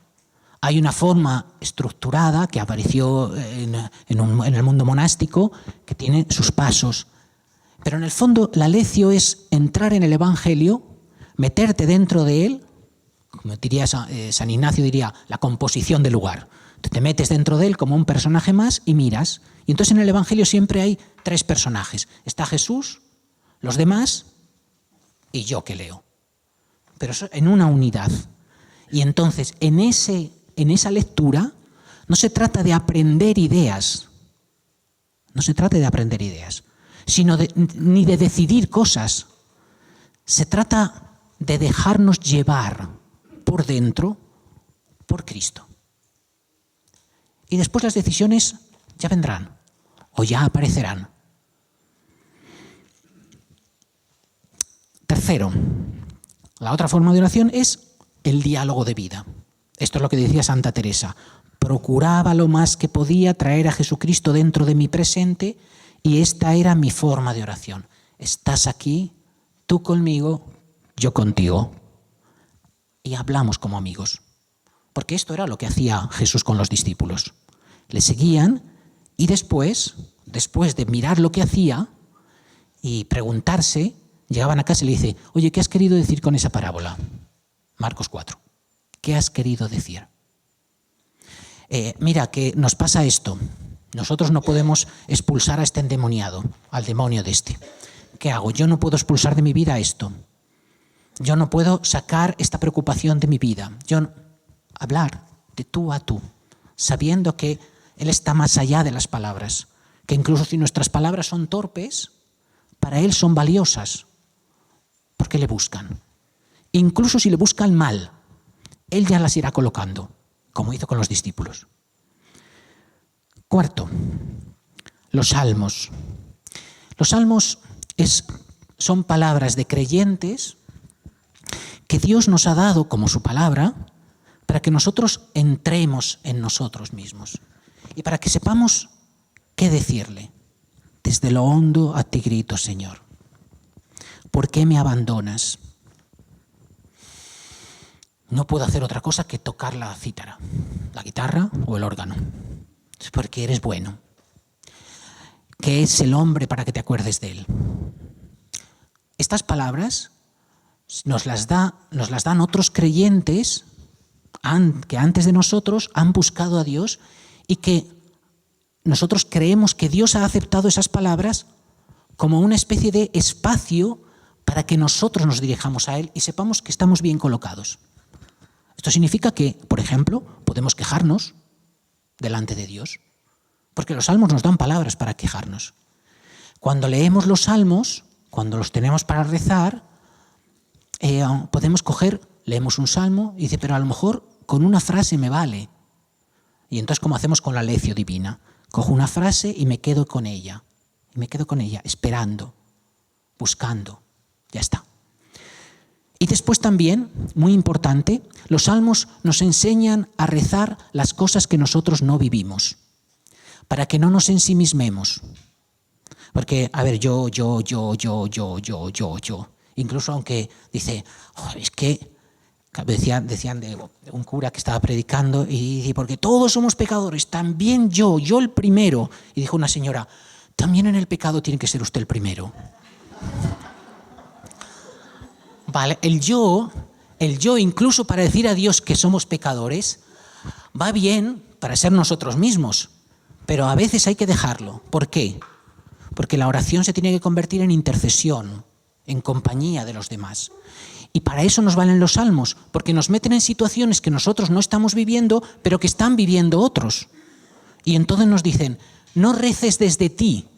Speaker 3: Hay una forma estructurada que apareció en el mundo monástico que tiene sus pasos. Pero en el fondo la lectio es entrar en el Evangelio, meterte dentro de él, como diría San Ignacio diría, la composición del lugar. Te metes dentro de él como un personaje más y miras. Y entonces en el Evangelio siempre hay 3 personajes. Está Jesús, los demás y yo que leo. Pero eso en una unidad. Y entonces en esa lectura no se trata de aprender ideas. No se trata de aprender ideas, sino ni de decidir cosas. Se trata de dejarnos llevar por dentro por Cristo. Y después las decisiones ya vendrán o ya aparecerán. Tercero, la otra forma de oración es el diálogo de vida. Esto es lo que decía Santa Teresa. Procuraba lo más que podía traer a Jesucristo dentro de mi presente y esta era mi forma de oración. Estás aquí, tú conmigo, yo contigo. Y hablamos como amigos. Porque esto era lo que hacía Jesús con los discípulos. Le seguían y después de mirar lo que hacía y preguntarse, llegaban a casa y le dice, oye, ¿qué has querido decir con esa parábola? Marcos 4. ¿Qué has querido decir? Mira, que nos pasa esto. Nosotros no podemos expulsar a este endemoniado, al demonio de este. ¿Qué hago? Yo no puedo expulsar de mi vida esto. Yo no puedo sacar esta preocupación de mi vida. hablar de tú a tú, sabiendo que Él está más allá de las palabras, que incluso si nuestras palabras son torpes, para Él son valiosas, porque le buscan. Incluso si le buscan mal, Él ya las irá colocando, como hizo con los discípulos. Cuarto, los salmos. Los salmos son palabras de creyentes que Dios nos ha dado como su palabra para que nosotros entremos en nosotros mismos y para que sepamos qué decirle. Desde lo hondo a ti grito, Señor. ¿Por qué me abandonas? No puedo hacer otra cosa que tocar la cítara, la guitarra o el órgano. Es porque eres bueno. ¿Qué es el hombre para que te acuerdes de él? Estas palabras nos las dan otros creyentes que antes de nosotros han buscado a Dios y que nosotros creemos que Dios ha aceptado esas palabras como una especie de espacio para que nosotros nos dirijamos a Él y sepamos que estamos bien colocados. Esto significa que, por ejemplo, podemos quejarnos delante de Dios, porque los salmos nos dan palabras para quejarnos. Cuando leemos los salmos, cuando los tenemos para rezar, podemos leemos un salmo y dice, pero a lo mejor con una frase me vale. Y entonces, como hacemos con la lección divina, cojo una frase y me quedo con ella. Y me quedo con ella, esperando, buscando. Ya está. Y después también, muy importante, los salmos nos enseñan a rezar las cosas que nosotros no vivimos, para que no nos ensimismemos. Porque, a ver, yo. Incluso aunque dice, es que, decían de un cura que estaba predicando y dice, porque todos somos pecadores, también yo el primero. Y dijo una señora, también en el pecado tiene que ser usted el primero. Vale, el yo, incluso para decir a Dios que somos pecadores, va bien para ser nosotros mismos, pero a veces hay que dejarlo. ¿Por qué? Porque la oración se tiene que convertir en intercesión, en compañía de los demás. Y para eso nos valen los salmos, porque nos meten en situaciones que nosotros no estamos viviendo, pero que están viviendo otros. Y entonces nos dicen, no reces desde ti,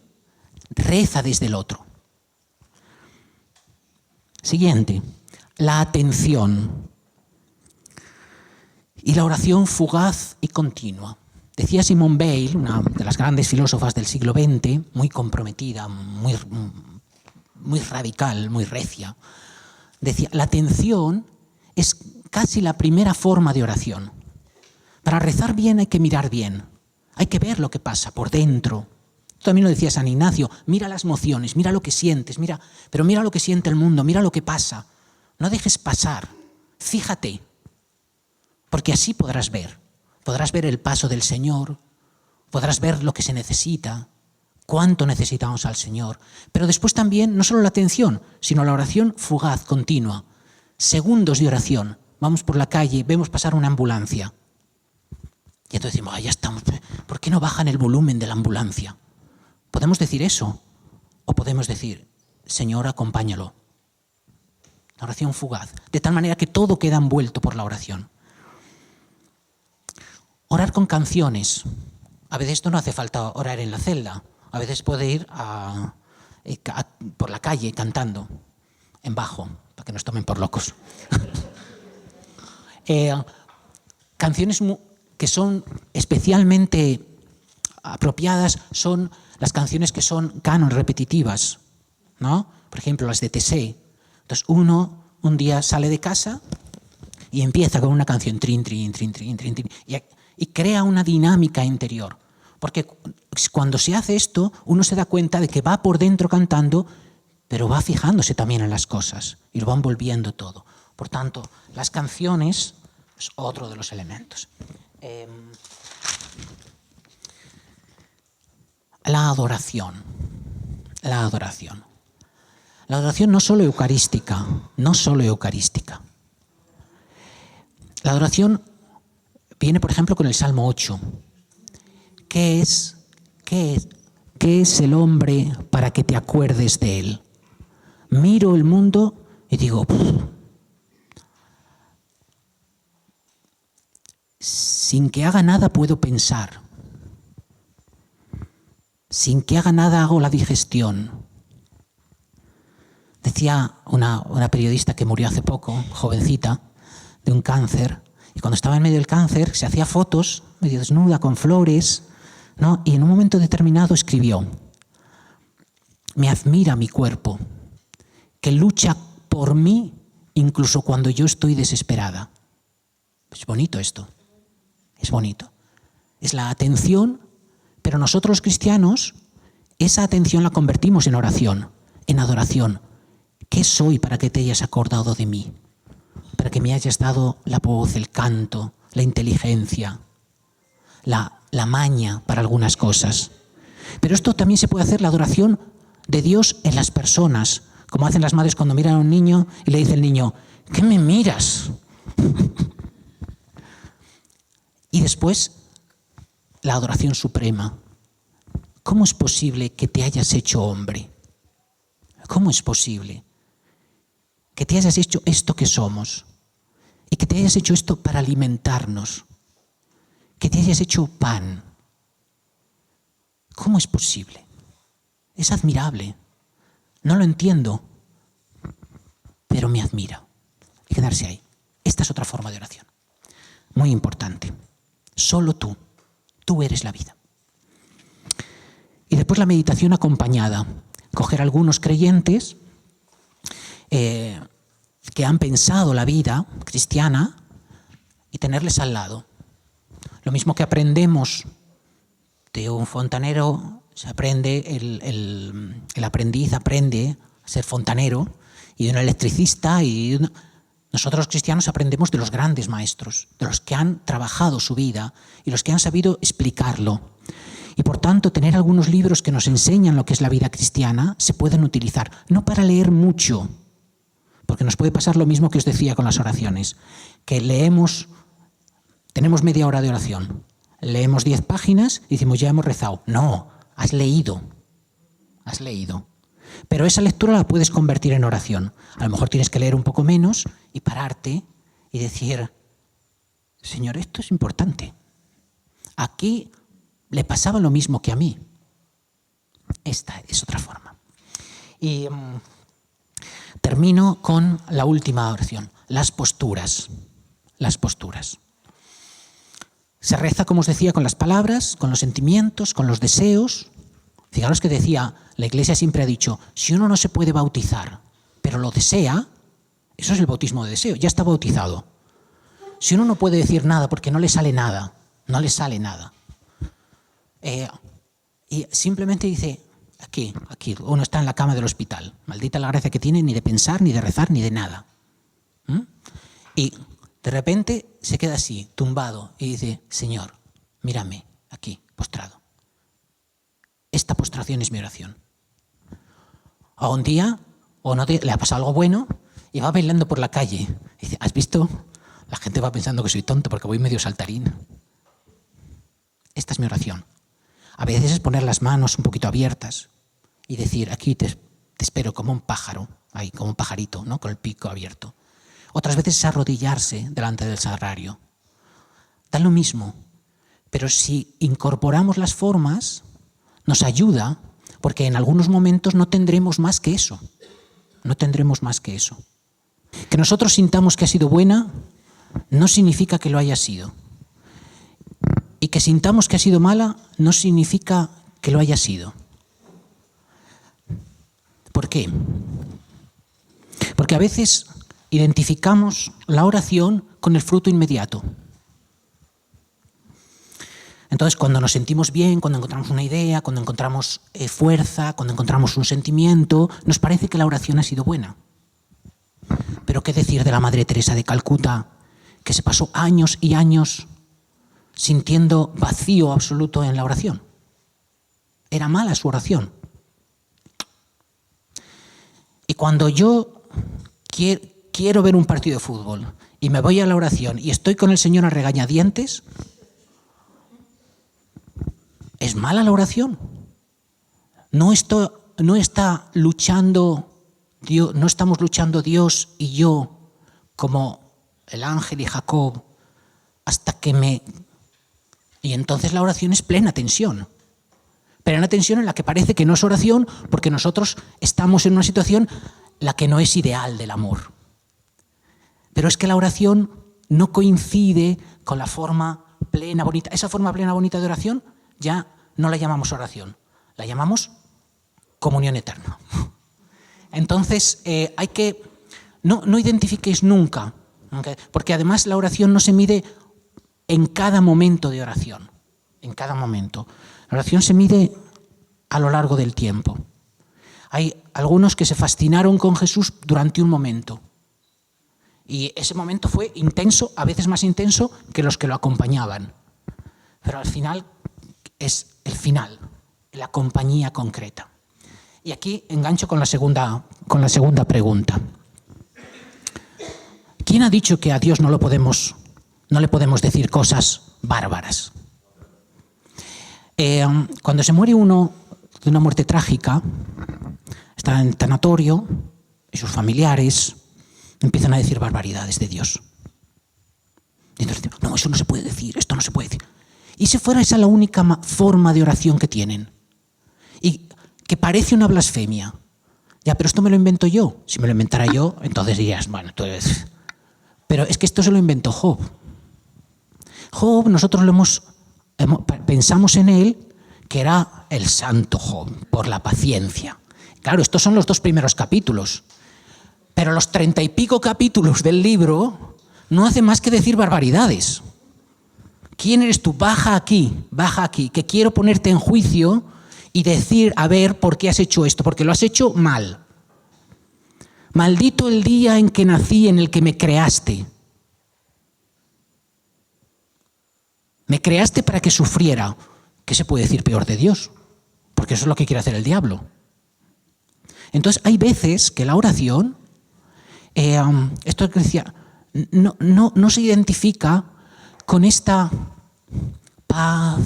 Speaker 3: reza desde el otro. Siguiente, la atención y la oración fugaz y continua. Decía Simone Weil, una de las grandes filósofas del siglo XX, muy comprometida, muy radical, muy recia, decía, la atención es casi la primera forma de oración. Para rezar bien hay que mirar bien, hay que ver lo que pasa por dentro. También lo decía San Ignacio, mira las emociones, mira lo que sientes, pero mira lo que siente el mundo, mira lo que pasa. No dejes pasar, fíjate, porque así podrás ver el paso del Señor, podrás ver lo que se necesita, cuánto necesitamos al Señor. Pero después también, no solo la atención, sino la oración fugaz, continua. Segundos de oración, vamos por la calle, vemos pasar una ambulancia. Y entonces decimos, ya estamos, ¿por qué no bajan el volumen de la ambulancia? ¿Podemos decir eso? O podemos decir, Señor, acompáñalo. La oración fugaz, de tal manera que todo queda envuelto por la oración. Orar con canciones. A veces esto no hace falta orar en la celda. A veces puede ir por la calle cantando en bajo, para que nos tomen por locos. Canciones que son especialmente apropiadas son las canciones que son canon repetitivas, ¿no? Por ejemplo, las de Tessé. Entonces uno un día sale de casa y empieza con una canción trin, trin, trin, trin, trin, trin, y crea una dinámica interior. Porque cuando se hace esto, uno se da cuenta de que va por dentro cantando, pero va fijándose también en las cosas y lo va envolviendo todo. Por tanto, las canciones es otro de los elementos. La adoración. La adoración. La adoración no solo eucarística, La adoración viene, por ejemplo, con el Salmo 8. ¿Qué es el hombre para que te acuerdes de él? Miro el mundo y digo, sin que haga nada puedo pensar. Sin que haga nada hago la digestión. Decía una periodista que murió hace poco, jovencita, de un cáncer, y cuando estaba en medio del cáncer se hacía fotos, medio desnuda, con flores, ¿no? Y en un momento determinado escribió: me admira mi cuerpo, que lucha por mí incluso cuando yo estoy desesperada. Es bonito esto, es bonito. Es la atención, pero nosotros los cristianos esa atención la convertimos en oración, en adoración. ¿Qué soy para que te hayas acordado de mí? Para que me hayas dado la voz, el canto, la inteligencia, la maña para algunas cosas. Pero esto también se puede hacer, la adoración de Dios en las personas, como hacen las madres cuando miran a un niño y le dice el niño: ¿qué me miras? Y después, la adoración suprema. ¿Cómo es posible que te hayas hecho hombre? ¿Cómo es posible que te hayas hecho esto que somos? Y que te hayas hecho esto para alimentarnos. Que te hayas hecho pan. ¿Cómo es posible? Es admirable. No lo entiendo, pero me admira. Hay que quedarse ahí. Esta es otra forma de oración. Muy importante. Solo tú eres la vida. Y después la meditación acompañada. Coger algunos creyentes que han pensado la vida cristiana y tenerles al lado. Lo mismo que aprendemos de un fontanero, se aprende, el aprendiz aprende a ser fontanero, y de un electricista, nosotros los cristianos aprendemos de los grandes maestros, de los que han trabajado su vida y los que han sabido explicarlo. Y por tanto, tener algunos libros que nos enseñan lo que es la vida cristiana se pueden utilizar, no para leer mucho, porque nos puede pasar lo mismo que os decía con las oraciones, que tenemos media hora de oración, leemos 10 páginas y decimos: ya hemos rezado. No, has leído. Pero esa lectura la puedes convertir en oración. A lo mejor tienes que leer un poco menos y pararte y decir: Señor, esto es importante. Aquí le pasaba lo mismo que a mí. Esta es otra forma. Y termino con la última oración, las posturas. Las posturas. Se reza, como os decía, con las palabras, con los sentimientos, con los deseos. Fijaros que decía, la Iglesia siempre ha dicho: si uno no se puede bautizar, pero lo desea, eso es el bautismo de deseo, ya está bautizado. Si uno no puede decir nada porque no le sale nada, y simplemente dice: aquí, uno está en la cama del hospital, maldita la gracia que tiene, ni de pensar, ni de rezar, ni de nada. Y de repente se queda así, tumbado, y dice: Señor, mírame aquí, postrado. Esta postración es mi oración. A un día, le ha pasado algo bueno, y va bailando por la calle. Y dice: ¿has visto? La gente va pensando que soy tonto porque voy medio saltarín. Esta es mi oración. A veces es poner las manos un poquito abiertas y decir: aquí te espero, como un pájaro, ahí, como un pajarito, ¿no? Con el pico abierto. Otras veces es arrodillarse delante del sagrario. Da lo mismo, pero si incorporamos las formas, nos ayuda, porque en algunos momentos no tendremos más que eso. Que nosotros sintamos que ha sido buena no significa que lo haya sido. Y que sintamos que ha sido mala no significa que lo haya sido. ¿Por qué? Porque a veces identificamos la oración con el fruto inmediato. Entonces, cuando nos sentimos bien, cuando encontramos una idea, cuando encontramos fuerza, cuando encontramos un sentimiento, nos parece que la oración ha sido buena. Pero ¿qué decir de la Madre Teresa de Calcuta, que se pasó años y años sintiendo vacío absoluto en la oración? Era mala su oración. Y cuando yo quiero ver un partido de fútbol y me voy a la oración y estoy con el Señor a regañadientes, ¿es mala la oración? No está luchando Dios, no estamos luchando Dios y yo como el ángel y Jacob hasta que me Y entonces la oración es plena tensión. Plena tensión en la que parece que no es oración porque nosotros estamos en una situación la que no es ideal del amor. Pero es que la oración no coincide con la forma plena, bonita. Esa forma plena, bonita de oración ya no la llamamos oración, la llamamos comunión eterna. Entonces, hay que... No identifiquéis nunca, ¿okay? Porque además la oración no se mide en cada momento de oración, en cada momento. La oración se mide a lo largo del tiempo. Hay algunos que se fascinaron con Jesús durante un momento. Y ese momento fue intenso, a veces más intenso que los que lo acompañaban. Pero al final es el final, la compañía concreta. Y aquí engancho con la segunda pregunta. ¿Quién ha dicho que a Dios no le podemos decir cosas bárbaras? Cuando se muere uno de una muerte trágica, está en el tanatorio y sus familiares empiezan a decir barbaridades de Dios. Y entonces, no, eso no se puede decir, esto no se puede decir. Y si fuera esa la única forma de oración que tienen, y que parece una blasfemia, ya, pero esto me lo invento yo. Si me lo inventara yo, entonces dirías, bueno, entonces... Pero es que esto se lo inventó Job. Job, nosotros pensamos en él que era el santo Job, por la paciencia. Claro, estos son los 2 primeros capítulos. Pero los 30 y pico capítulos del libro no hace más que decir barbaridades. ¿Quién eres tú? Baja aquí, que quiero ponerte en juicio y decir, a ver, ¿por qué has hecho esto? Porque lo has hecho mal. Maldito el día en que nací, en el que me creaste. Me creaste para que sufriera. ¿Qué se puede decir peor de Dios? Porque eso es lo que quiere hacer el diablo. Entonces hay veces que la oración, esto que decía, no se identifica con esta paz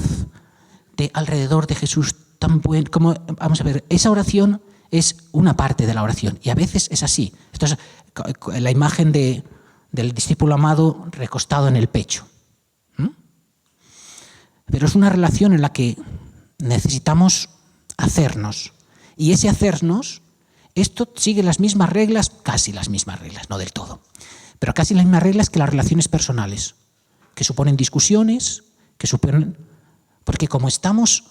Speaker 3: de alrededor de Jesús tan bueno. Como, vamos a ver, esa oración es una parte de la oración y a veces es así. Esto es la imagen del discípulo amado recostado en el pecho. Pero es una relación en la que necesitamos hacernos. Y ese hacernos, esto sigue las mismas reglas, casi las mismas reglas, no del todo, pero casi las mismas reglas que las relaciones personales, que suponen discusiones, porque como estamos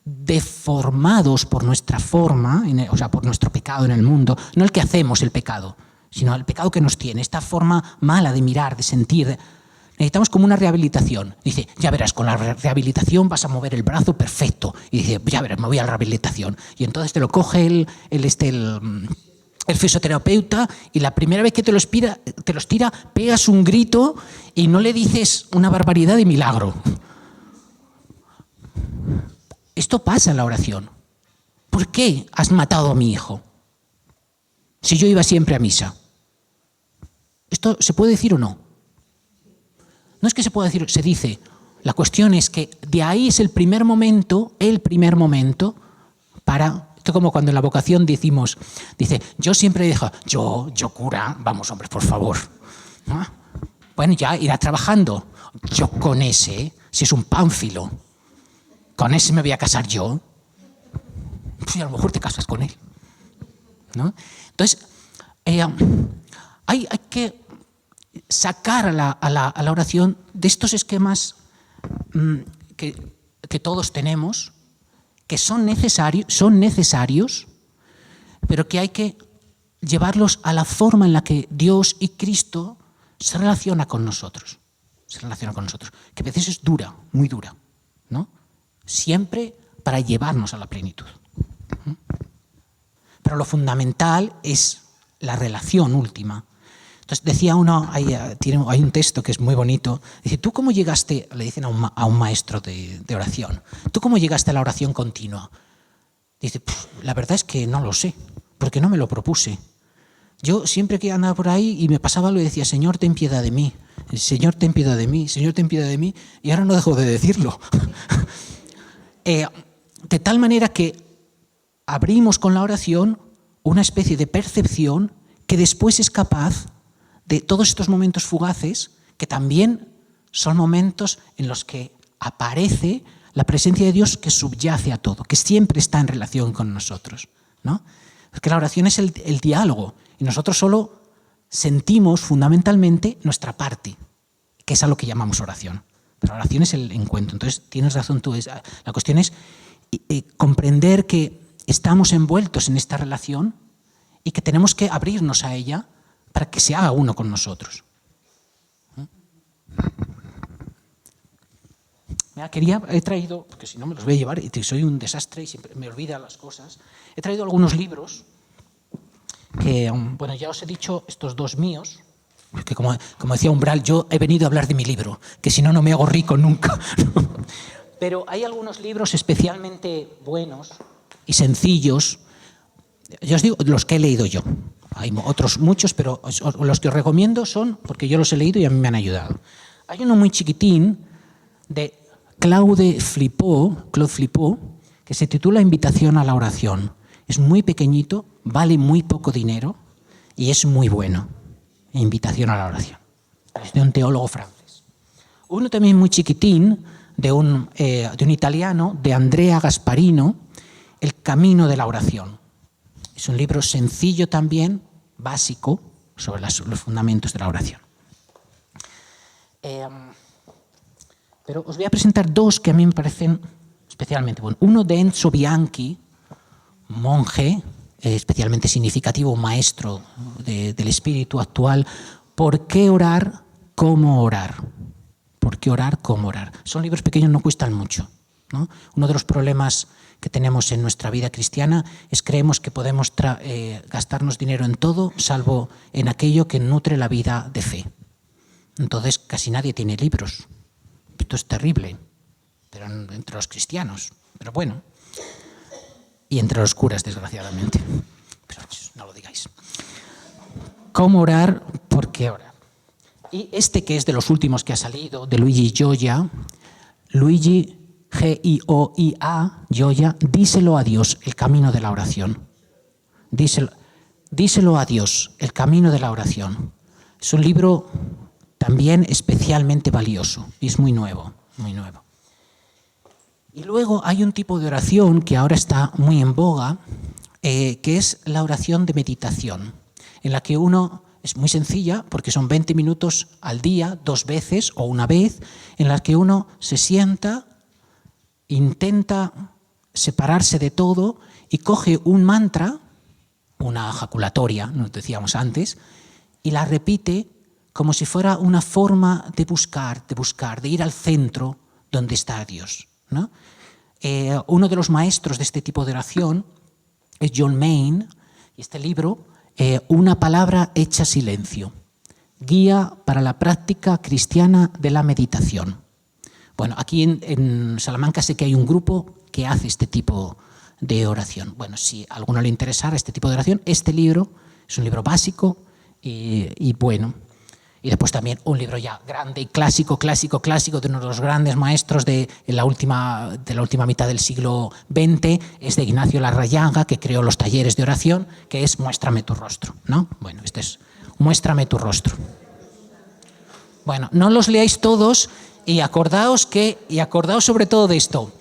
Speaker 3: deformados por nuestra forma, o sea, por nuestro pecado en el mundo, no el que hacemos el pecado, sino el pecado que nos tiene, esta forma mala de mirar, de sentir. Necesitamos como una rehabilitación. Dice, ya verás, con la rehabilitación vas a mover el brazo perfecto. Y dice, ya verás, me voy a la rehabilitación. Y entonces te lo coge el fisioterapeuta y la primera vez que te los tira, pegas un grito y no le dices una barbaridad de milagro. Esto pasa en la oración. ¿Por qué has matado a mi hijo? Si yo iba siempre a misa. ¿Esto se puede decir o no? No es que se pueda decir, se dice. La cuestión es que de ahí es el primer momento para... Esto como cuando en la vocación dice, yo siempre dejo, yo cura, vamos hombres, por favor. ¿No? Bueno, ya irá trabajando. Yo con ese, si es un pánfilo, con ese me voy a casar yo. Pues a lo mejor te casas con él. ¿No? Entonces, hay que sacar a la oración de estos esquemas que todos tenemos, que son necesarios, pero que hay que llevarlos a la forma en la que Dios y Cristo se relaciona con nosotros. Que a veces es dura, muy dura, ¿no? Siempre para llevarnos a la plenitud. Pero lo fundamental es la relación última. Entonces decía uno, hay un texto que es muy bonito, dice, ¿tú cómo llegaste? Le dicen a un maestro de oración, ¿tú cómo llegaste a la oración continua? Dice, la verdad es que no lo sé, porque no me lo propuse. Yo siempre que andaba por ahí y me pasaba algo y decía, Señor, ten piedad de mí, Señor, ten piedad de mí, Señor, ten piedad de mí, y ahora no dejo de decirlo. De tal manera que abrimos con la oración una especie de percepción que después es capaz de todos estos momentos fugaces, que también son momentos en los que aparece la presencia de Dios que subyace a todo, que siempre está en relación con nosotros, ¿no? Porque la oración es el diálogo y nosotros solo sentimos fundamentalmente nuestra parte, que es a lo que llamamos oración. Pero la oración es el encuentro. Entonces, tienes razón tú. La cuestión es comprender que estamos envueltos en esta relación y que tenemos que abrirnos a ella para que se haga uno con nosotros. He traído, porque si no me los voy a llevar y soy un desastre y siempre me olvidan las cosas, he traído algunos libros que, bueno, ya os he dicho estos dos míos, que como decía Umbral, yo he venido a hablar de mi libro, que si no, no me hago rico nunca. Pero hay algunos libros especialmente buenos y sencillos, ya os digo, los que he leído yo. Hay otros muchos, pero los que os recomiendo son porque yo los he leído y a mí me han ayudado. Hay uno muy chiquitín de Claude Flippo, que se titula Invitación a la oración. Es muy pequeñito, vale muy poco dinero y es muy bueno. Invitación a la oración. Es de un teólogo francés. Uno también muy chiquitín de un italiano, de Andrea Gasparino, El camino de la oración. Es un libro sencillo también, básico, sobre los fundamentos de la oración. Pero os voy a presentar dos que a mí me parecen especialmente buenos. Uno de Enzo Bianchi, monje, especialmente significativo, maestro del espíritu actual. ¿Por qué orar? ¿Cómo orar? ¿Por qué orar? ¿Cómo orar? Son libros pequeños, no cuestan mucho, ¿no? Uno de los problemas que tenemos en nuestra vida cristiana es creemos que podemos gastarnos dinero en todo, salvo en aquello que nutre la vida de fe. Entonces casi nadie tiene libros. Esto es terrible, pero entre los cristianos, pero bueno, y entre los curas, desgraciadamente. Pero no lo digáis. ¿Cómo orar? ¿Por qué orar? Y este que es de los últimos que ha salido, de Luigi Gioia, Luigi Gioia, Gioia, díselo a Dios, el camino de la oración. Díselo a Dios, el camino de la oración. Es un libro también especialmente valioso y es muy nuevo, muy nuevo. Y luego hay un tipo de oración que ahora está muy en boga, que es la oración de meditación, en la que uno es muy sencilla, porque son 20 minutos al día, 2 veces o una vez, en la que uno se sienta, intenta separarse de todo y coge un mantra, una ejaculatoria, nos decíamos antes, y la repite como si fuera una forma de buscar, de ir al centro donde está Dios, ¿no? Uno de los maestros de este tipo de oración es John Main, y este libro, Una palabra hecha silencio, guía para la práctica cristiana de la meditación. Bueno, aquí en Salamanca sé que hay un grupo que hace este tipo de oración. Bueno, si a alguno le interesara este tipo de oración, este libro es un libro básico y bueno. Y después también un libro ya grande y clásico de uno de los grandes maestros de la última mitad del siglo XX, es de Ignacio Larrañaga, que creó los talleres de oración, que es Muéstrame tu rostro, ¿no? Bueno, este es Muéstrame tu rostro. Bueno, no los leáis todos y acordaos sobre todo de esto.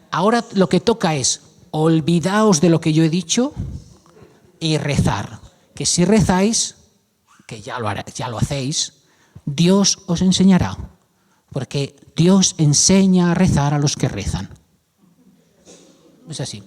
Speaker 3: Ahora lo que toca es olvidaos de lo que yo he dicho y rezar. Que si rezáis, que ya lo hacéis, Dios os enseñará, porque Dios enseña a rezar a los que rezan. Es así.